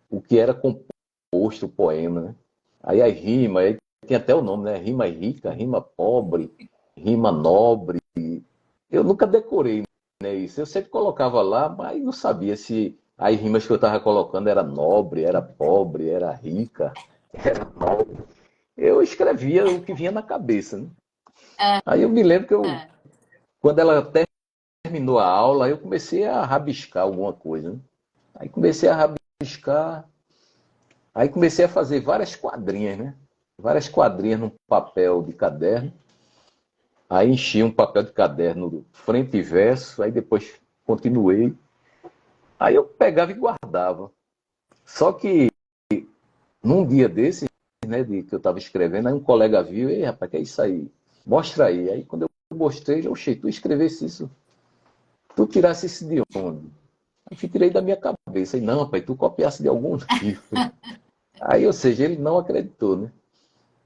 O que era composto o poema, né? Aí a rima, aí tem até o nome, né? Rima rica, rima pobre, rima nobre. Eu nunca decorei, né, isso. Eu sempre colocava lá, mas não sabia se as rimas que eu estava colocando era nobre, era pobre, era rica, era nobre. Eu escrevia o que vinha na cabeça, né? Aí eu me lembro que eu, Ah, quando ela terminou a aula, eu comecei a rabiscar alguma coisa, né? Aí comecei a rabiscar, aí comecei a fazer várias quadrinhas, né? Várias quadrinhas num papel de caderno. Aí enchi um papel de caderno frente e verso, aí depois continuei. Aí eu pegava e guardava. Só que num dia desses, né, que eu estava escrevendo, aí um colega viu, ei, rapaz, que é isso aí? Mostra aí. Aí quando eu mostrei, oxê, tu escrevesse isso, tu tirasse isso de onde? Aí eu tirei da minha cabeça. E não, rapaz, tu copiasse de algum livro. Aí, ou seja, ele não acreditou, né?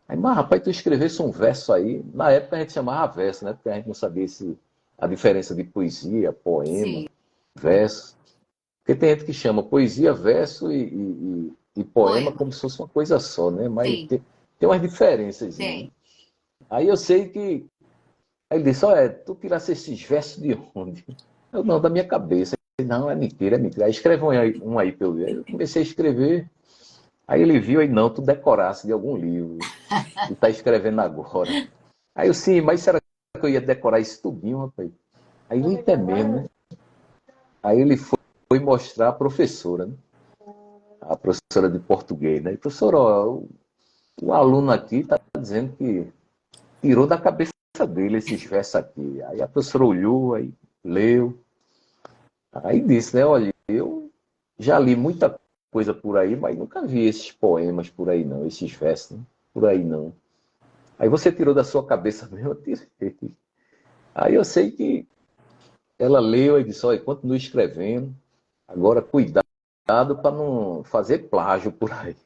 Aí, mas rapaz, tu escrevesse um verso aí. Na época a gente chamava verso, né? Porque a gente não sabia se a diferença de poesia, poema, Sim, verso. Porque tem gente que chama poesia, verso e poema poema. como se fosse uma coisa só, né? Mas Sim, tem umas diferenças, né? tem. Aí eu sei que. Aí ele disse: olha, tu tirasse esses versos de onde? Eu, não, da minha cabeça. Ele, não, é mentira, é mentira. Aí escreve um aí pra eu ver. Aí eu comecei a escrever. Aí ele viu, aí não, tu decorasse de algum livro. E tá escrevendo agora. Aí eu, sim, mas será que eu ia decorar isso tudinho, rapaz? Aí ele é mesmo, né? Aí ele foi mostrar a professora, né? A professora de português, né? E, professora, ó, o aluno aqui está dizendo que tirou da cabeça dele esses versos aqui. Aí a professora olhou, aí leu, aí disse, né? Olha, eu já li muita coisa por aí, mas nunca vi esses poemas por aí não, esses versos, né? Por aí não. Aí você tirou da sua cabeça mesmo, eu tirei. Aí eu sei que ela leu e disse, olha, continue escrevendo, agora cuidado para não fazer plágio por aí.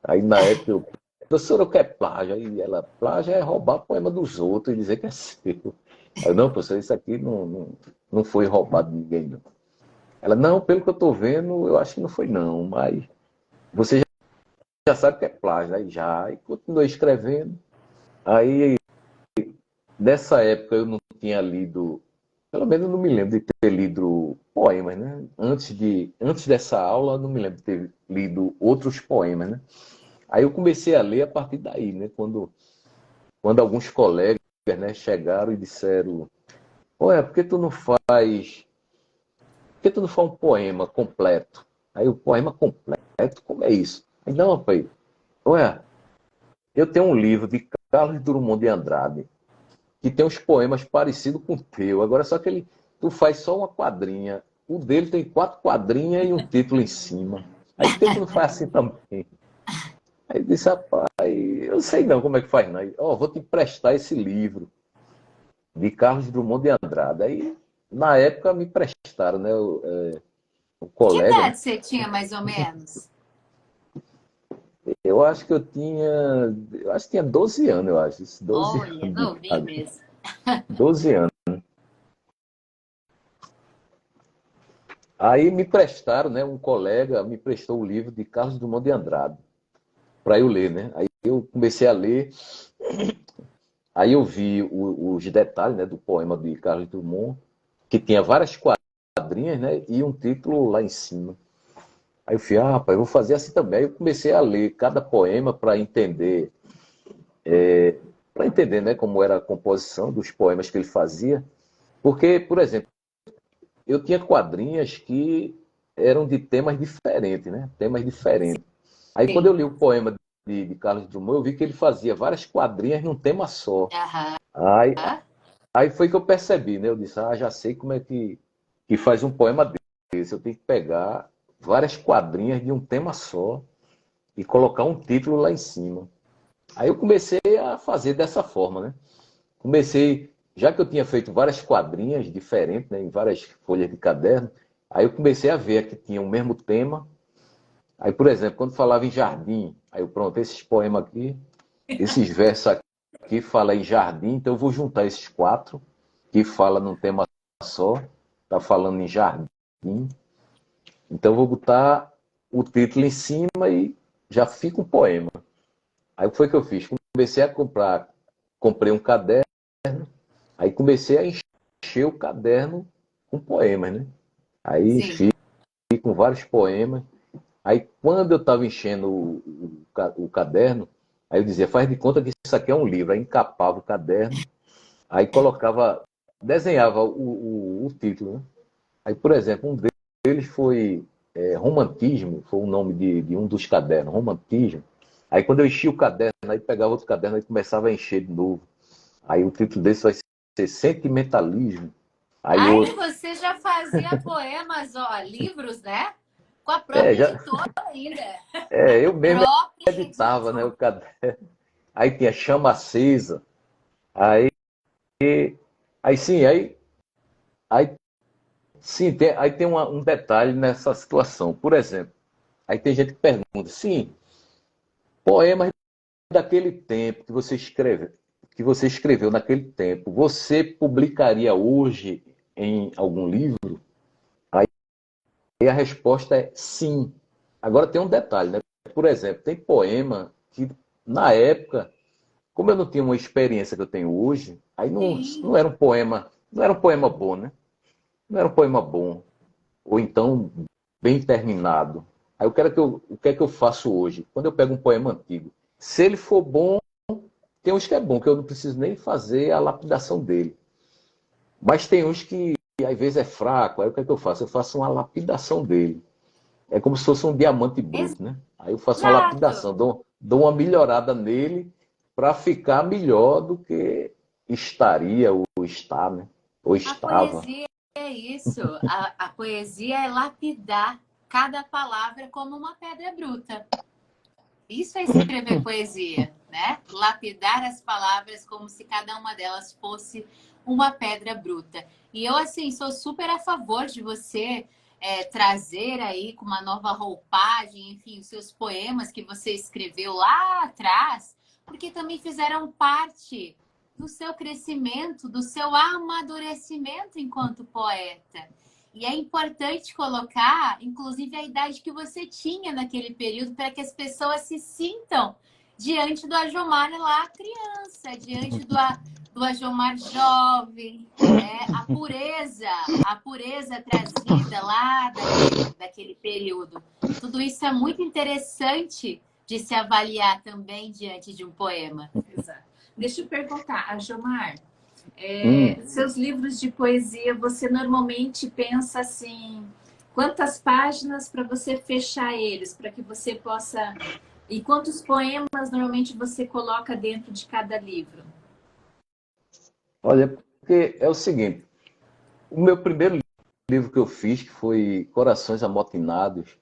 Aí na época eu, professora, eu quero plágio. Aí ela, plágio é roubar poema dos outros e dizer que é seu. Aí eu, não, professor, isso aqui não foi roubado de ninguém, não. Ela, não, pelo que eu estou vendo, eu acho que não foi não, mas você já sabe que é plágio. Aí já, aí continuou escrevendo. Aí, nessa época, eu não tinha lido, pelo menos eu não me lembro de ter lido poemas, né? Antes dessa aula, eu não me lembro de ter lido outros poemas, né? Aí eu comecei a ler a partir daí, né? Quando alguns colegas, né, chegaram e disseram, ué, por que tu não faz um poema completo? Aí o poema completo, como é isso? Aí não, rapaz, ué, eu tenho um livro de Carlos Drummond de Andrade, que tem uns poemas parecidos com o teu, agora só que tu faz só uma quadrinha, o dele tem 4 quadrinhas e um título em cima. Aí por que tu não faz assim também? Aí disse, rapaz, eu sei não como é que faz, não. Aí, ó, vou te emprestar esse livro de Carlos Drummond de Andrade. Aí, na época, me prestaram, né? O Que colega, né? idade você tinha, mais ou menos? Eu acho que eu tinha. Eu acho que tinha 12 anos, eu acho. Isso, 12 Olha, anos de novinho idade. mesmo. 12 anos. Aí me prestaram, né? Um colega me prestou o livro de Carlos Drummond de Andrade para eu ler, né? Aí eu comecei a ler. Aí eu vi os detalhes, né, do poema de Carlos Drummond, que tinha várias quadrinhas, né? E um título lá em cima. Aí eu falei, ah, rapaz, eu vou fazer assim também. Aí eu comecei a ler cada poema para entender, né, como era a composição dos poemas que ele fazia. Porque, por exemplo, eu tinha quadrinhas que eram de temas diferentes, né? Temas diferentes. Aí quando eu Sim. li o poema de Carlos Drummond, eu vi que ele fazia várias quadrinhas num tema só. Aham. Aí, aí foi que eu percebi, né? Eu disse, ah, já sei como é que faz um poema desse. Eu tenho que pegar várias quadrinhas de um tema só e colocar um título lá em cima. Aí eu comecei a fazer dessa forma, né? Comecei, já que eu tinha feito várias quadrinhas diferentes, né, em várias folhas de caderno, aí eu comecei a ver que tinha o mesmo tema. Aí, por exemplo, quando falava em jardim, aí eu, pronto, esses poemas aqui, esses versos aqui falam em jardim, então eu vou juntar esses 4 que fala num tema só, tá falando em jardim. Então eu vou botar o título em cima e já fica o poema. Aí o que foi que eu fiz? Comecei a comprei um caderno, aí comecei a encher o caderno com poemas, né? Aí Sim. enchi com vários poemas. Aí quando eu estava enchendo o caderno, aí eu dizia, faz de conta que isso aqui é um livro. Aí encapava o caderno, aí colocava, desenhava o título, né? Aí, por exemplo, um deles foi Romantismo, foi o nome de um dos cadernos, Romantismo. Aí quando eu enchia o caderno, aí pegava outro caderno e começava a encher de novo. Aí o título desse vai ser Sentimentalismo. Aí Aí outro. você já fazia poemas, ó, livros, né? Com a própria Já, editora ainda. eu mesmo Própria editava, né, o editora. caderno. Aí tinha Chama Acesa. Aí, aí sim, aí sim, aí tem um detalhe nessa situação. Por exemplo, aí tem gente que pergunta, sim, poemas daquele tempo que que você escreveu naquele tempo, você publicaria hoje em algum livro? E a resposta é sim. Agora tem um detalhe, né? Por exemplo, tem poema que, na época, como eu não tinha uma experiência que eu tenho hoje, aí não Sim. era um poema, não era um poema bom, né? Não era um poema bom. Ou então, bem terminado. Aí o que é que eu faço hoje? Quando eu pego um poema antigo, se ele for bom, tem uns que é bom, que eu não preciso nem fazer a lapidação dele. Mas tem uns que, às vezes, é fraco. Aí o que é que eu faço? Eu faço uma lapidação dele. É como se fosse um diamante bruto, né? Aí eu faço uma Exato. lapidação, dou uma melhorada nele para ficar melhor do que estaria ou está, né? Ou A estava. poesia é isso. A poesia é lapidar cada palavra como uma pedra bruta. Isso é escrever poesia, né? Lapidar as palavras como se cada uma delas fosse uma pedra bruta. E eu, assim, sou super a favor de você trazer aí com uma nova roupagem, enfim, os seus poemas que você escreveu lá atrás, porque também fizeram parte do seu crescimento, do seu amadurecimento enquanto poeta. E é importante colocar, inclusive, a idade que você tinha naquele período, para que as pessoas se sintam diante do Ajomar lá criança, diante do Ajomar jovem, né? A pureza trazida lá daquele período. Tudo isso é muito interessante de se avaliar também diante de um poema. Exato. Deixa eu perguntar, Ajomar, Hum, seus livros de poesia, você normalmente pensa assim, quantas páginas para você fechar eles, para que você possa... E quantos poemas normalmente você coloca dentro de cada livro? olha, porque é o seguinte, o meu primeiro livro que eu fiz, que foi Corações Amotinados,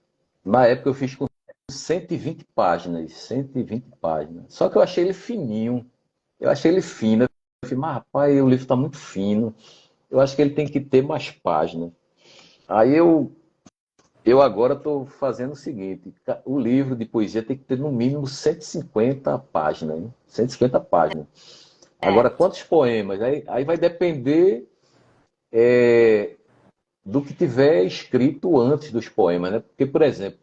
na época eu fiz com 120 páginas, 120 páginas. Só que eu achei ele fininho, eu achei ele fino. Eu falei, mas rapaz, o livro está muito fino, eu acho que ele tem que ter mais páginas. Aí eu agora estou fazendo o seguinte, o livro de poesia tem que ter no mínimo 150 páginas, hein? 150 páginas. Agora, Certo. quantos poemas? Aí vai depender do que tiver escrito antes dos poemas, né? Porque, por exemplo,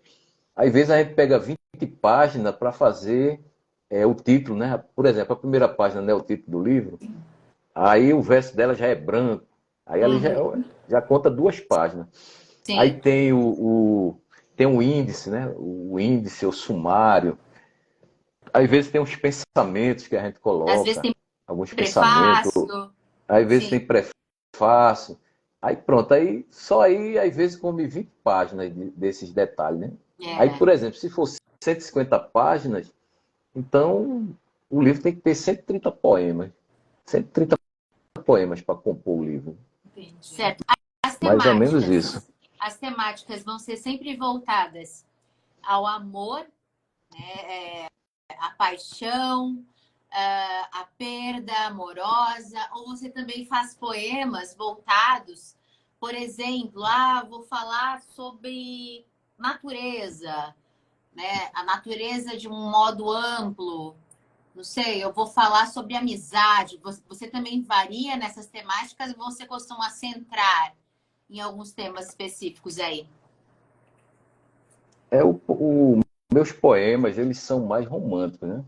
às vezes a gente pega 20 páginas para fazer o título, né? Por exemplo, a primeira página, né, é o título do livro, aí o verso dela já é branco, aí ela Uhum. já conta 2 páginas. Aí Sim. tem o índice, né? O índice, o sumário. Às vezes tem uns pensamentos que a gente Às vezes coloca, tem alguns pensamentos, prefácio. às vezes Sim. tem prefácio. Aí pronto, aí só aí às vezes come 20 páginas desses detalhes, né? Aí, É. por exemplo, se for 150 páginas, então o livro tem que ter 130 poemas. 130 poemas para compor o livro. Entendi. Certo. As Mais ou menos isso. temáticas. As temáticas vão ser sempre voltadas ao amor, né? A paixão, a perda amorosa, ou você também faz poemas voltados, por exemplo, vou falar sobre natureza, né? A natureza de um modo amplo. Não sei, eu vou falar sobre amizade. Você também varia nessas temáticas ou você costuma centrar em alguns temas específicos aí? Meus poemas, eles são mais românticos, né?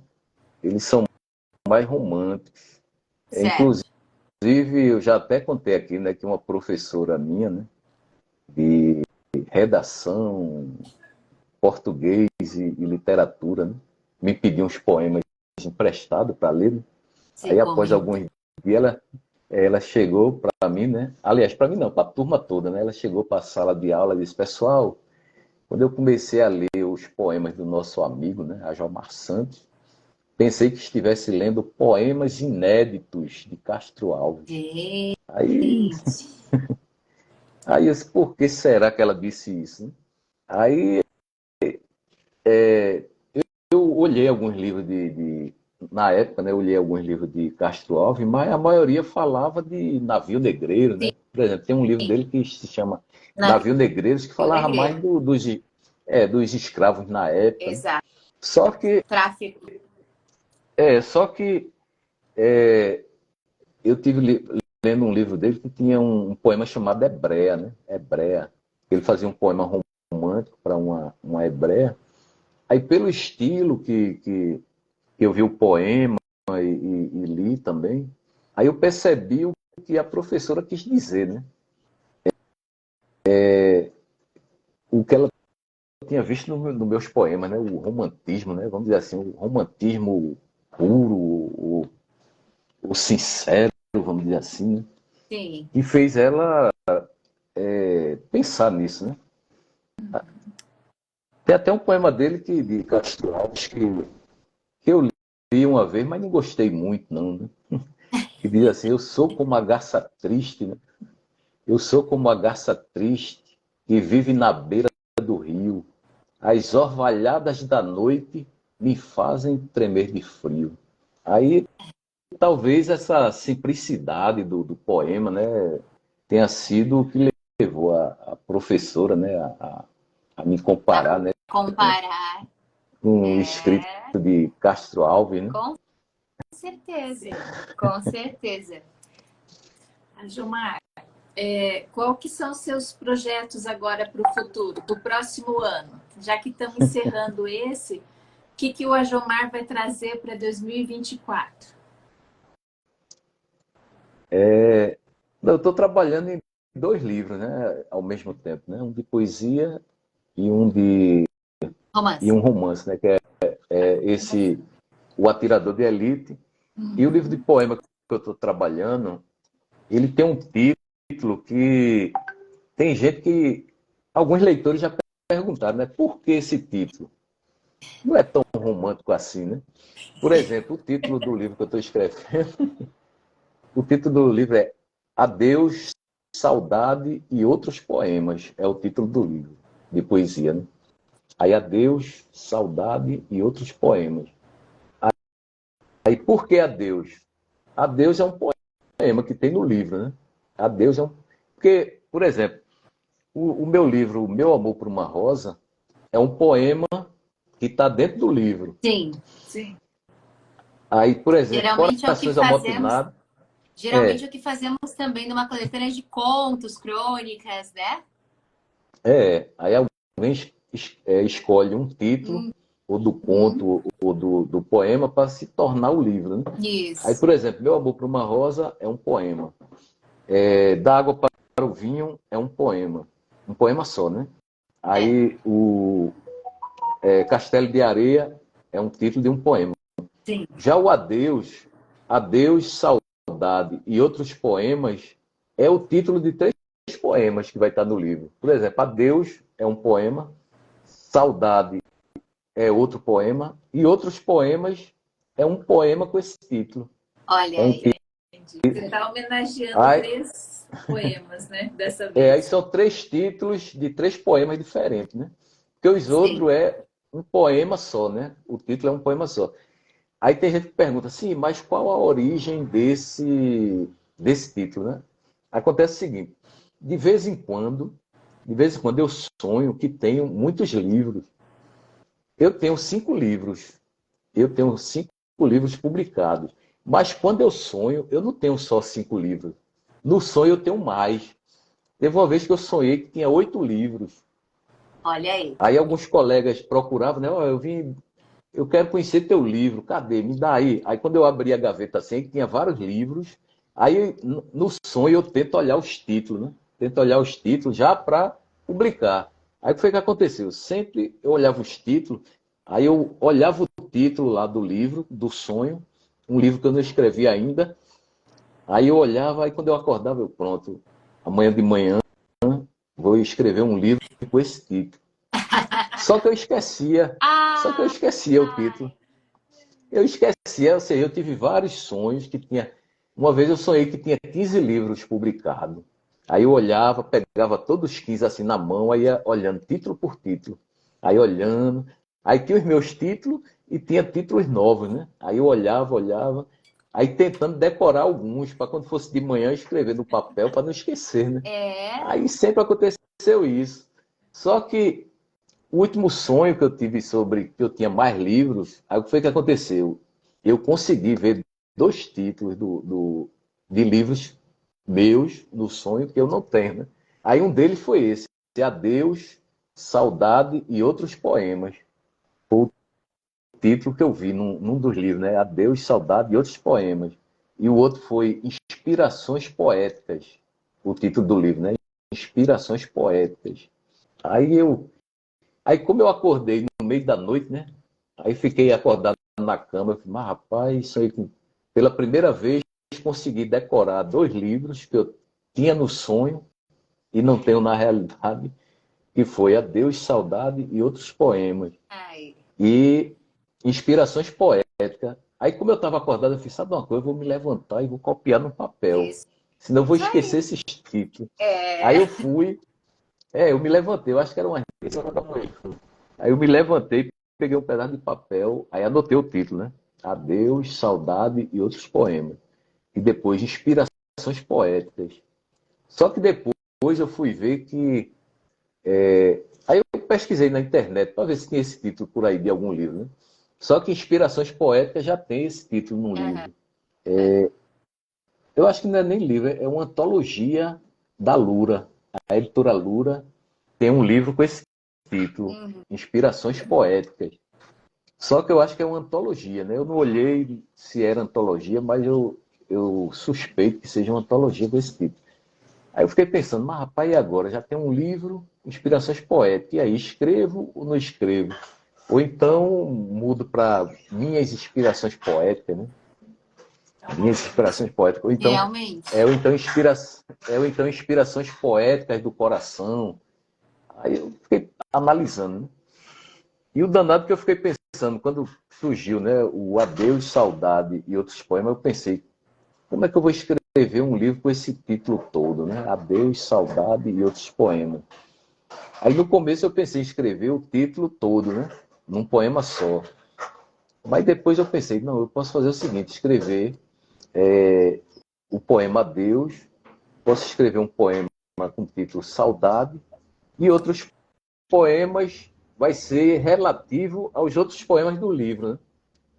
Eles são mais românticos. Inclusive, Certo. eu já até contei aqui, né, que uma professora minha, né, de redação, português e literatura, né, me pediu uns poemas emprestados para ler. Né? Você Aí, após comenta. alguns dias, ela chegou para mim, né? Aliás, para mim não, para a turma toda, né? Ela chegou para a sala de aula e disse: Pessoal, quando eu comecei a ler os poemas do nosso amigo, né, Ajomar Santos, pensei que estivesse lendo poemas inéditos de Castro Alves. Gente. Aí, aí eu disse, por que será que ela disse isso? Né? Aí eu olhei alguns livros na época, né, eu olhei alguns livros de Castro Alves, mas a maioria falava de navio negreiro, né? Por exemplo, tem um livro dele que se chama Navio Navio Negreiros, que falava mais negreiro. dos escravos na época. Né? Exato. Só que, Tráfico. só que eu tive lendo um livro dele que tinha um poema chamado Hebreia, né? Hebreia. Ele fazia um poema romântico para uma hebreia. Aí, pelo estilo que eu vi o poema e li também, aí eu percebi o que a professora quis dizer, né? O que ela tinha visto nos meus poemas, né? O romantismo, né? Vamos dizer assim, o romantismo puro, o sincero, vamos dizer assim, né? Sim. E fez ela pensar nisso, né? Tem até um poema dele de Castro Alves que eu li uma vez, mas não gostei muito, não, né? Que diz assim: eu sou como a garça triste, né? Eu sou como a garça triste que vive na beira do rio. As orvalhadas da noite me fazem tremer de frio. Aí, talvez essa simplicidade do poema, né, tenha sido o que levou a professora, né, a me comparar, né, Comparar. com o escrito de Castro Alves, né? Com certeza. Com certeza. Gilmar, qual que são os seus projetos agora para o futuro, para o próximo ano? Já que estamos encerrando esse, o que o Ajomar vai trazer para 2024? Eu estou trabalhando em 2 livros, né, ao mesmo tempo, né? Um de poesia e Romance. um romance, né? Que é esse O Atirador de Elite. E o livro de poema que eu estou trabalhando, ele tem um título que tem gente que alguns leitores já perguntaram, né? Por que esse título? Não é tão romântico assim, né? Por exemplo, o título do livro que eu estou escrevendo, o título do livro é Adeus, Saudade e Outros Poemas. É o título do livro de poesia, né? Aí, Adeus, Saudade e Outros Poemas. Aí, por que Adeus? Adeus é um poema que tem no livro, né? Adeus é um... Porque, por exemplo, o meu livro, O Meu Amor por uma Rosa, é um poema que está dentro do livro. Sim. Sim. Aí, por exemplo, Geralmente é o que Corações fazemos. Amotinados, Geralmente é o que fazemos também numa coletânea de contos, crônicas, né? aí alguém escolhe um título, ou do conto, ou do poema, para se tornar o livro, né? Aí, Isso. por exemplo, Meu Amor por uma Rosa é um poema. Da Água para o Vinho é um poema só, né? Aí o Castelo de Areia é um título de um poema. Sim. Já o Adeus, Adeus, Saudade e Outros Poemas é o título de 3 poemas que vai estar no livro. Por exemplo, Adeus é um poema, Saudade é outro poema e Outros Poemas é um poema com esse título. Olha É um aí. Você está homenageando Aí, 3 poemas, né? Dessa aí vez. são 3 títulos de 3 poemas diferentes, né? Porque os Sim. outros é um poema só, né? O título é um poema só. Aí tem gente que pergunta, sim, mas qual a origem desse título, né? Acontece o seguinte, de vez em quando eu sonho que tenho muitos livros. Eu tenho 5 livros. Eu tenho 5 livros publicados. Mas quando eu sonho, eu não tenho só 5 livros. No sonho eu tenho mais. Teve uma vez que eu sonhei que tinha 8 livros. Olha aí. Aí alguns colegas procuravam, né? Eu quero conhecer teu livro, cadê? Me dá aí. Aí quando eu abri a gaveta assim, tinha vários livros. Aí no sonho eu tento olhar os títulos, né? Tento olhar os títulos já para publicar. Aí o que foi que aconteceu? Sempre eu olhava os títulos, aí eu olhava o título lá do livro, do sonho, um livro que eu não escrevi ainda. Aí eu olhava, aí quando eu acordava, eu pronto, amanhã de manhã vou escrever um livro com esse título. Só que eu esquecia, só que eu esquecia o título. Eu esquecia, ou seja, eu tive vários sonhos que tinha. Uma vez eu sonhei que tinha 15 livros publicados. Aí eu olhava, pegava todos os 15 assim na mão, aí ia olhando título por título. Aí olhando. Aí tinha os meus títulos e tinha títulos novos, né? Aí eu olhava, olhava. Aí tentando decorar alguns, para quando fosse de manhã escrever no papel, para não esquecer, né? Aí sempre aconteceu isso. Só que o último sonho que eu tive sobre que eu tinha mais livros, aí o que foi que aconteceu? Eu consegui ver dois títulos de livros meus no sonho que eu não tenho, né? Aí um deles foi esse, Adeus, Saudade e Outros Poemas. Foi o título que eu vi num dos livros, né? Adeus, Saudade e Outros Poemas. E o outro foi Inspirações Poéticas, o título do livro, né? Inspirações Poéticas. Aí como eu acordei no meio da noite, né? Aí fiquei acordado na cama, eu falei, mas rapaz, isso aí, pela primeira vez consegui decorar dois livros que eu tinha no sonho e não tenho na realidade, que foi Adeus, Saudade e Outros Poemas. Ai. E Inspirações Poéticas. Aí como eu estava acordado, eu fiz, sabe uma coisa, eu vou me levantar e vou copiar no papel. Isso. Senão eu vou Isso aí. esquecer esses títulos. É. Aí eu fui, eu me levantei, eu acho que era uma... Aí eu me levantei, peguei um pedaço de papel, aí anotei o título, né? Adeus, Saudade e Outros Poemas. E depois Inspirações Poéticas. Só que depois eu fui ver que... Aí eu pesquisei na internet para ver se tinha esse título por aí de algum livro, né? Só que Inspirações Poéticas já tem esse título no livro. Eu acho que não é nem livro, é uma antologia da Lura. A editora Lura tem um livro com esse título, Inspirações Poéticas. Só que eu acho que é uma antologia, né? Eu não olhei se era antologia, mas eu suspeito que seja uma antologia com esse título. Aí eu fiquei pensando, mas rapaz, e agora? Já tem um livro, Inspirações Poéticas. E aí, escrevo ou não escrevo? Ou então mudo para Minhas Inspirações Poéticas, né? Minhas Inspirações Poéticas. Ou então, Realmente. ou então Inspirações Poéticas do Coração. Aí eu fiquei analisando, né? E o danado que eu fiquei pensando, quando surgiu, né, o Adeus, Saudade e Outros Poemas, eu pensei, como é que eu vou escrever um livro com esse título todo, né? Adeus, Saudade e Outros Poemas. Aí no começo eu pensei em escrever o título todo, né? Num poema só. Mas depois eu pensei, não, eu posso fazer o seguinte, escrever o poema Adeus, posso escrever um poema com o título Saudade e outros poemas vai ser relativo aos outros poemas do livro, né?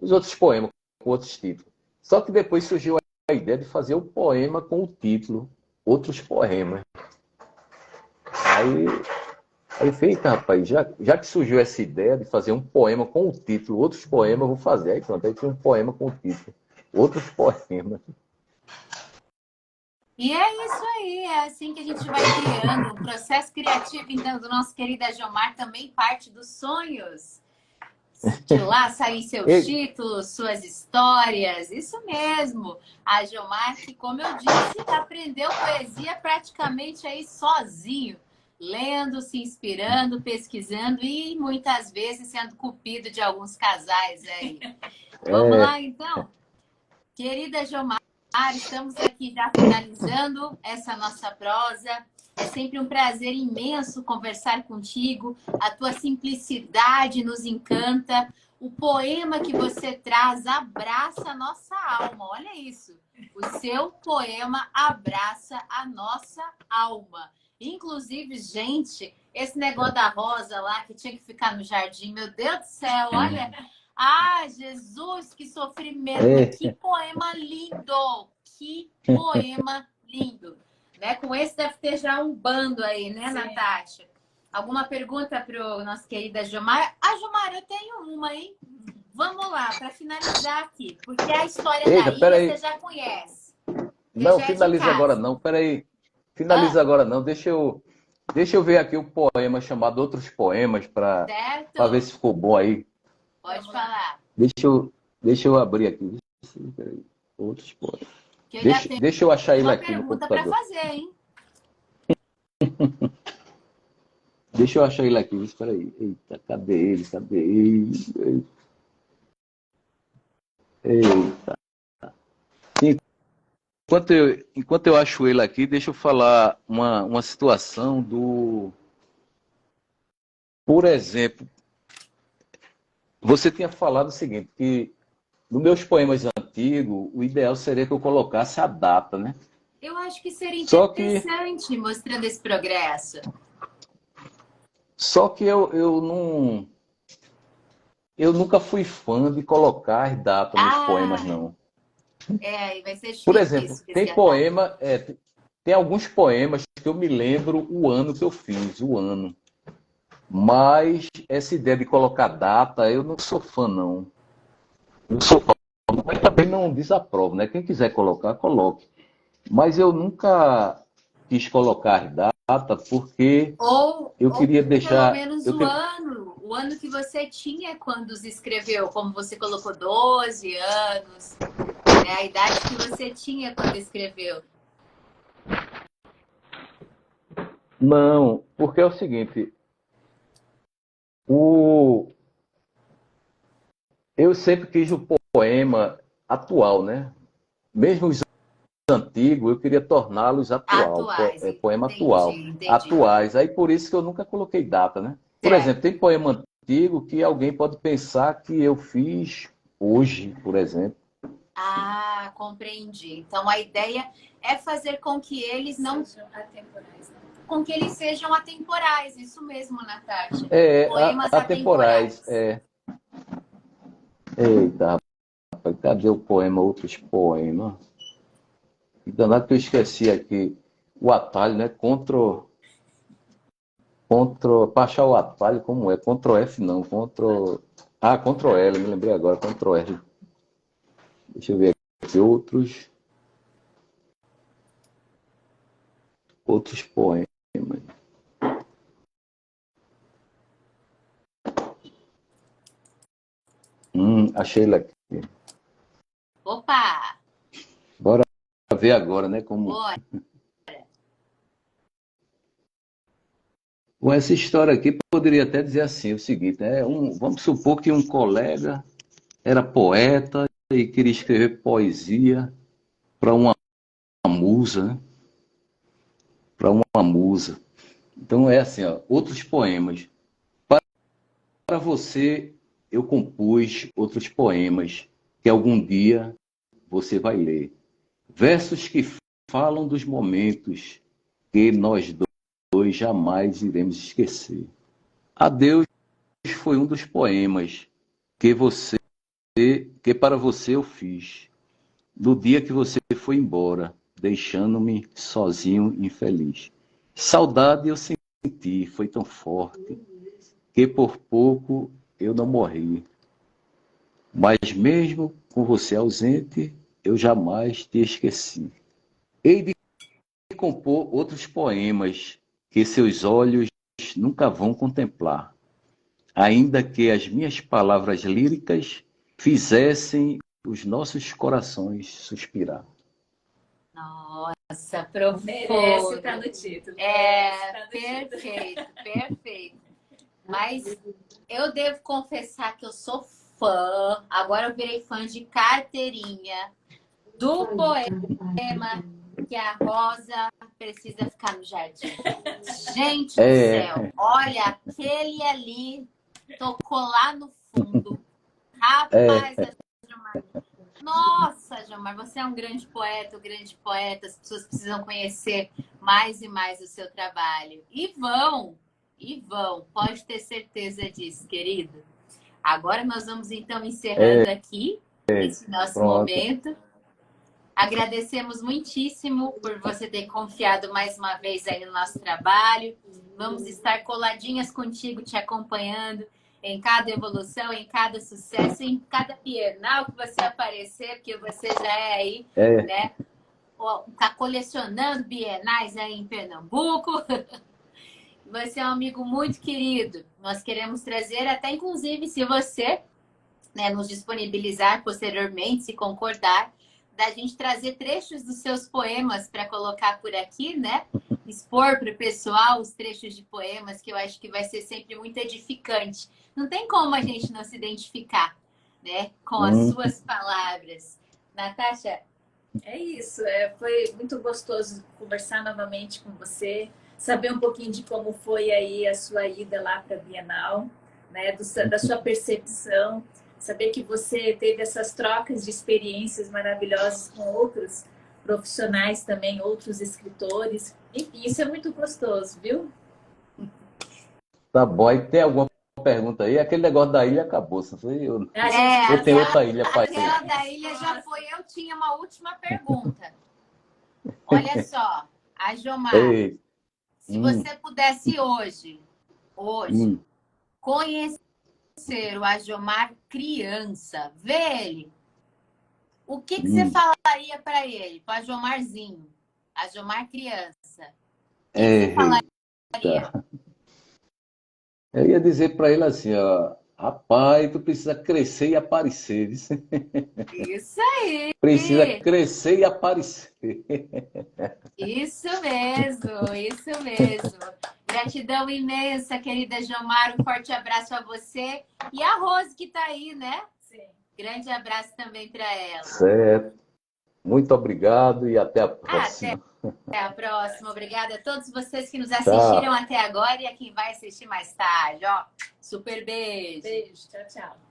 Os outros poemas com outros títulos. Só que depois surgiu a ideia de fazer o poema com o título Outros Poemas. Aí eu falei, eita, rapaz, já que surgiu essa ideia de fazer um poema com o título Outros Poemas, eu vou fazer. Aí pronto, aí tem um poema com o título Outros Poemas. E é isso aí, é assim que a gente vai criando. O processo criativo, então, do nosso querido Jomar também parte dos sonhos. De lá saem seus títulos, suas histórias, isso mesmo. A Jomar, que, como eu disse, aprendeu poesia praticamente aí sozinho, lendo, se inspirando, pesquisando e muitas vezes sendo cupido de alguns casais aí. Vamos lá, então? Querida Jomar, estamos aqui já finalizando essa nossa prosa. É sempre um prazer imenso conversar contigo. A tua simplicidade nos encanta. O poema que você traz abraça a nossa alma. Olha isso. O seu poema abraça a nossa alma. Inclusive, gente, esse negócio da rosa lá que tinha que ficar no jardim, meu Deus do céu, olha. Ah, Jesus, que sofrimento. Que poema lindo. Que poema lindo. Né? Com esse deve ter já um bando aí, né, Natasha? Alguma pergunta para o nosso querida Jomar? Jomar, eu tenho uma, hein? Vamos lá, para finalizar aqui. Porque a história da ilha você já conhece. Não, finaliza agora não. Peraí. Finaliza agora não. Deixa eu ver aqui o poema chamado Outros Poemas para ver se ficou bom aí. Pode falar. Deixa eu abrir aqui. Peraí. Outros poemas. Deixa eu achar ele aqui no computador. Uma pergunta para fazer, hein? Deixa eu achar ele aqui. Espera aí. Eita, cadê ele? Cadê ele? Eita. Enquanto eu acho ele aqui, deixa eu falar uma situação do... Por exemplo, você tinha falado o seguinte, que nos meus poemas antigos, o ideal seria que eu colocasse a data, né? Eu acho que seria interessante mostrando esse progresso. Só que eu nunca fui fã de colocar as datas nos poemas, não. É, e vai ser Por exemplo, difícil tem resgatar. poema, tem alguns poemas que eu me lembro o ano que eu fiz, o ano. Mas essa ideia de colocar data, eu não sou fã, não. Não sou fã, mas também não desaprovo, né? Quem quiser colocar, coloque. Mas eu nunca quis colocar data porque eu Ou queria pelo deixar. menos o ano que você tinha quando se escreveu, como você colocou 12 anos, né? A idade que você tinha quando escreveu. Não, porque é o seguinte, o... eu sempre quis o poema atual, né? Mesmo os antigos, eu queria torná-los atual, Atuais, poema atual, entendi. atuais. Aí por isso que eu nunca coloquei data, né? Por exemplo, Certo. tem poema antigo que alguém pode pensar que eu fiz hoje, por exemplo. Ah, compreendi. Então a ideia é fazer com que eles não Sejam atemporais, né? com que eles sejam atemporais, isso mesmo, Natasha. É, Poemas atemporais. atemporais. Eita, rapaz, cadê o poema? Outros poemas. E danado que eu esqueci aqui o atalho, né? Para achar o atalho, como é? Ctrl F não, Ctrl. Ah, Ctrl L, me lembrei agora, Ctrl R. Deixa eu ver aqui outros poemas. Achei ele aqui. Opa! Bora ver agora, né? Como. Boa. Com essa história aqui, poderia até dizer assim, o seguinte, né? Vamos supor que um colega era poeta e queria escrever poesia para uma musa, né? Para uma musa. Então é assim, ó, outros poemas. Para você, eu compus outros poemas que algum dia você vai ler. Versos que falam dos momentos que nós dois jamais iremos esquecer. Adeus foi um dos poemas que para você eu fiz. No dia que você foi embora, deixando-me sozinho, infeliz. Saudade eu senti, foi tão forte, que por pouco eu não morri. Mas mesmo com você ausente, eu jamais te esqueci. Hei de compor outros poemas que seus olhos nunca vão contemplar, ainda que as minhas palavras líricas fizessem os nossos corações suspirar. Nossa, Merece profundo. estar no título. É, perfeito, perfeito. Mas eu devo confessar que eu sou fã, agora eu virei fã de carteirinha, do poema que a Rosa precisa ficar no jardim. Gente do céu, olha, aquele ali tocou lá no fundo. Rapaz, Gilmar. Nossa, Gilmar, você é um grande poeta, um grande poeta. As pessoas precisam conhecer mais e mais o seu trabalho. E vão, pode ter certeza disso, querido. Agora nós vamos então encerrando aqui esse nosso Pronto. momento. Agradecemos muitíssimo por você ter confiado mais uma vez aí no nosso trabalho. Vamos estar coladinhas contigo, te acompanhando em cada evolução, em cada sucesso, em cada bienal que você aparecer, porque você já é aí, né? Está colecionando bienais aí em Pernambuco. Você é um amigo muito querido. Nós queremos trazer, até inclusive, se você, né, nos disponibilizar posteriormente, se concordar, da gente trazer trechos dos seus poemas para colocar por aqui, né? Expor para o pessoal os trechos de poemas, que eu acho que vai ser sempre muito edificante. Não tem como a gente não se identificar, né, com as suas palavras. Natasha? É isso, foi muito gostoso conversar novamente com você, saber um pouquinho de como foi aí a sua ida lá para a Bienal, né, da sua percepção, saber que você teve essas trocas de experiências maravilhosas com outros profissionais também, outros escritores. Enfim, isso é muito gostoso, viu? Tá bom. Aí tem alguma pergunta aí. Aquele negócio da ilha acabou. Só foi eu. Ou tem aquela, outra ilha para ir? aquela da ilha já foi. Eu tinha uma última pergunta. Olha só, a Jomar, Ei, se você pudesse hoje, hum, conhecer o Ajomar criança, ver ele, o que você falaria para ele, para Ajomarzinho, Ajomar criança? O que você falaria? Eu ia dizer para ele assim, ó, rapaz, tu precisa crescer e aparecer. Isso aí! Precisa crescer e aparecer. Isso mesmo, isso mesmo. Gratidão imensa, querida Jomar. Um forte abraço a você. E a Rose, que está aí, né? Sim. Grande abraço também para ela. Certo. Muito obrigado e até a próxima. Até a próxima. Obrigada a todos vocês que nos Tchau. assistiram até agora e a quem vai assistir mais tarde. Ó, super beijo. Beijo, tchau, tchau.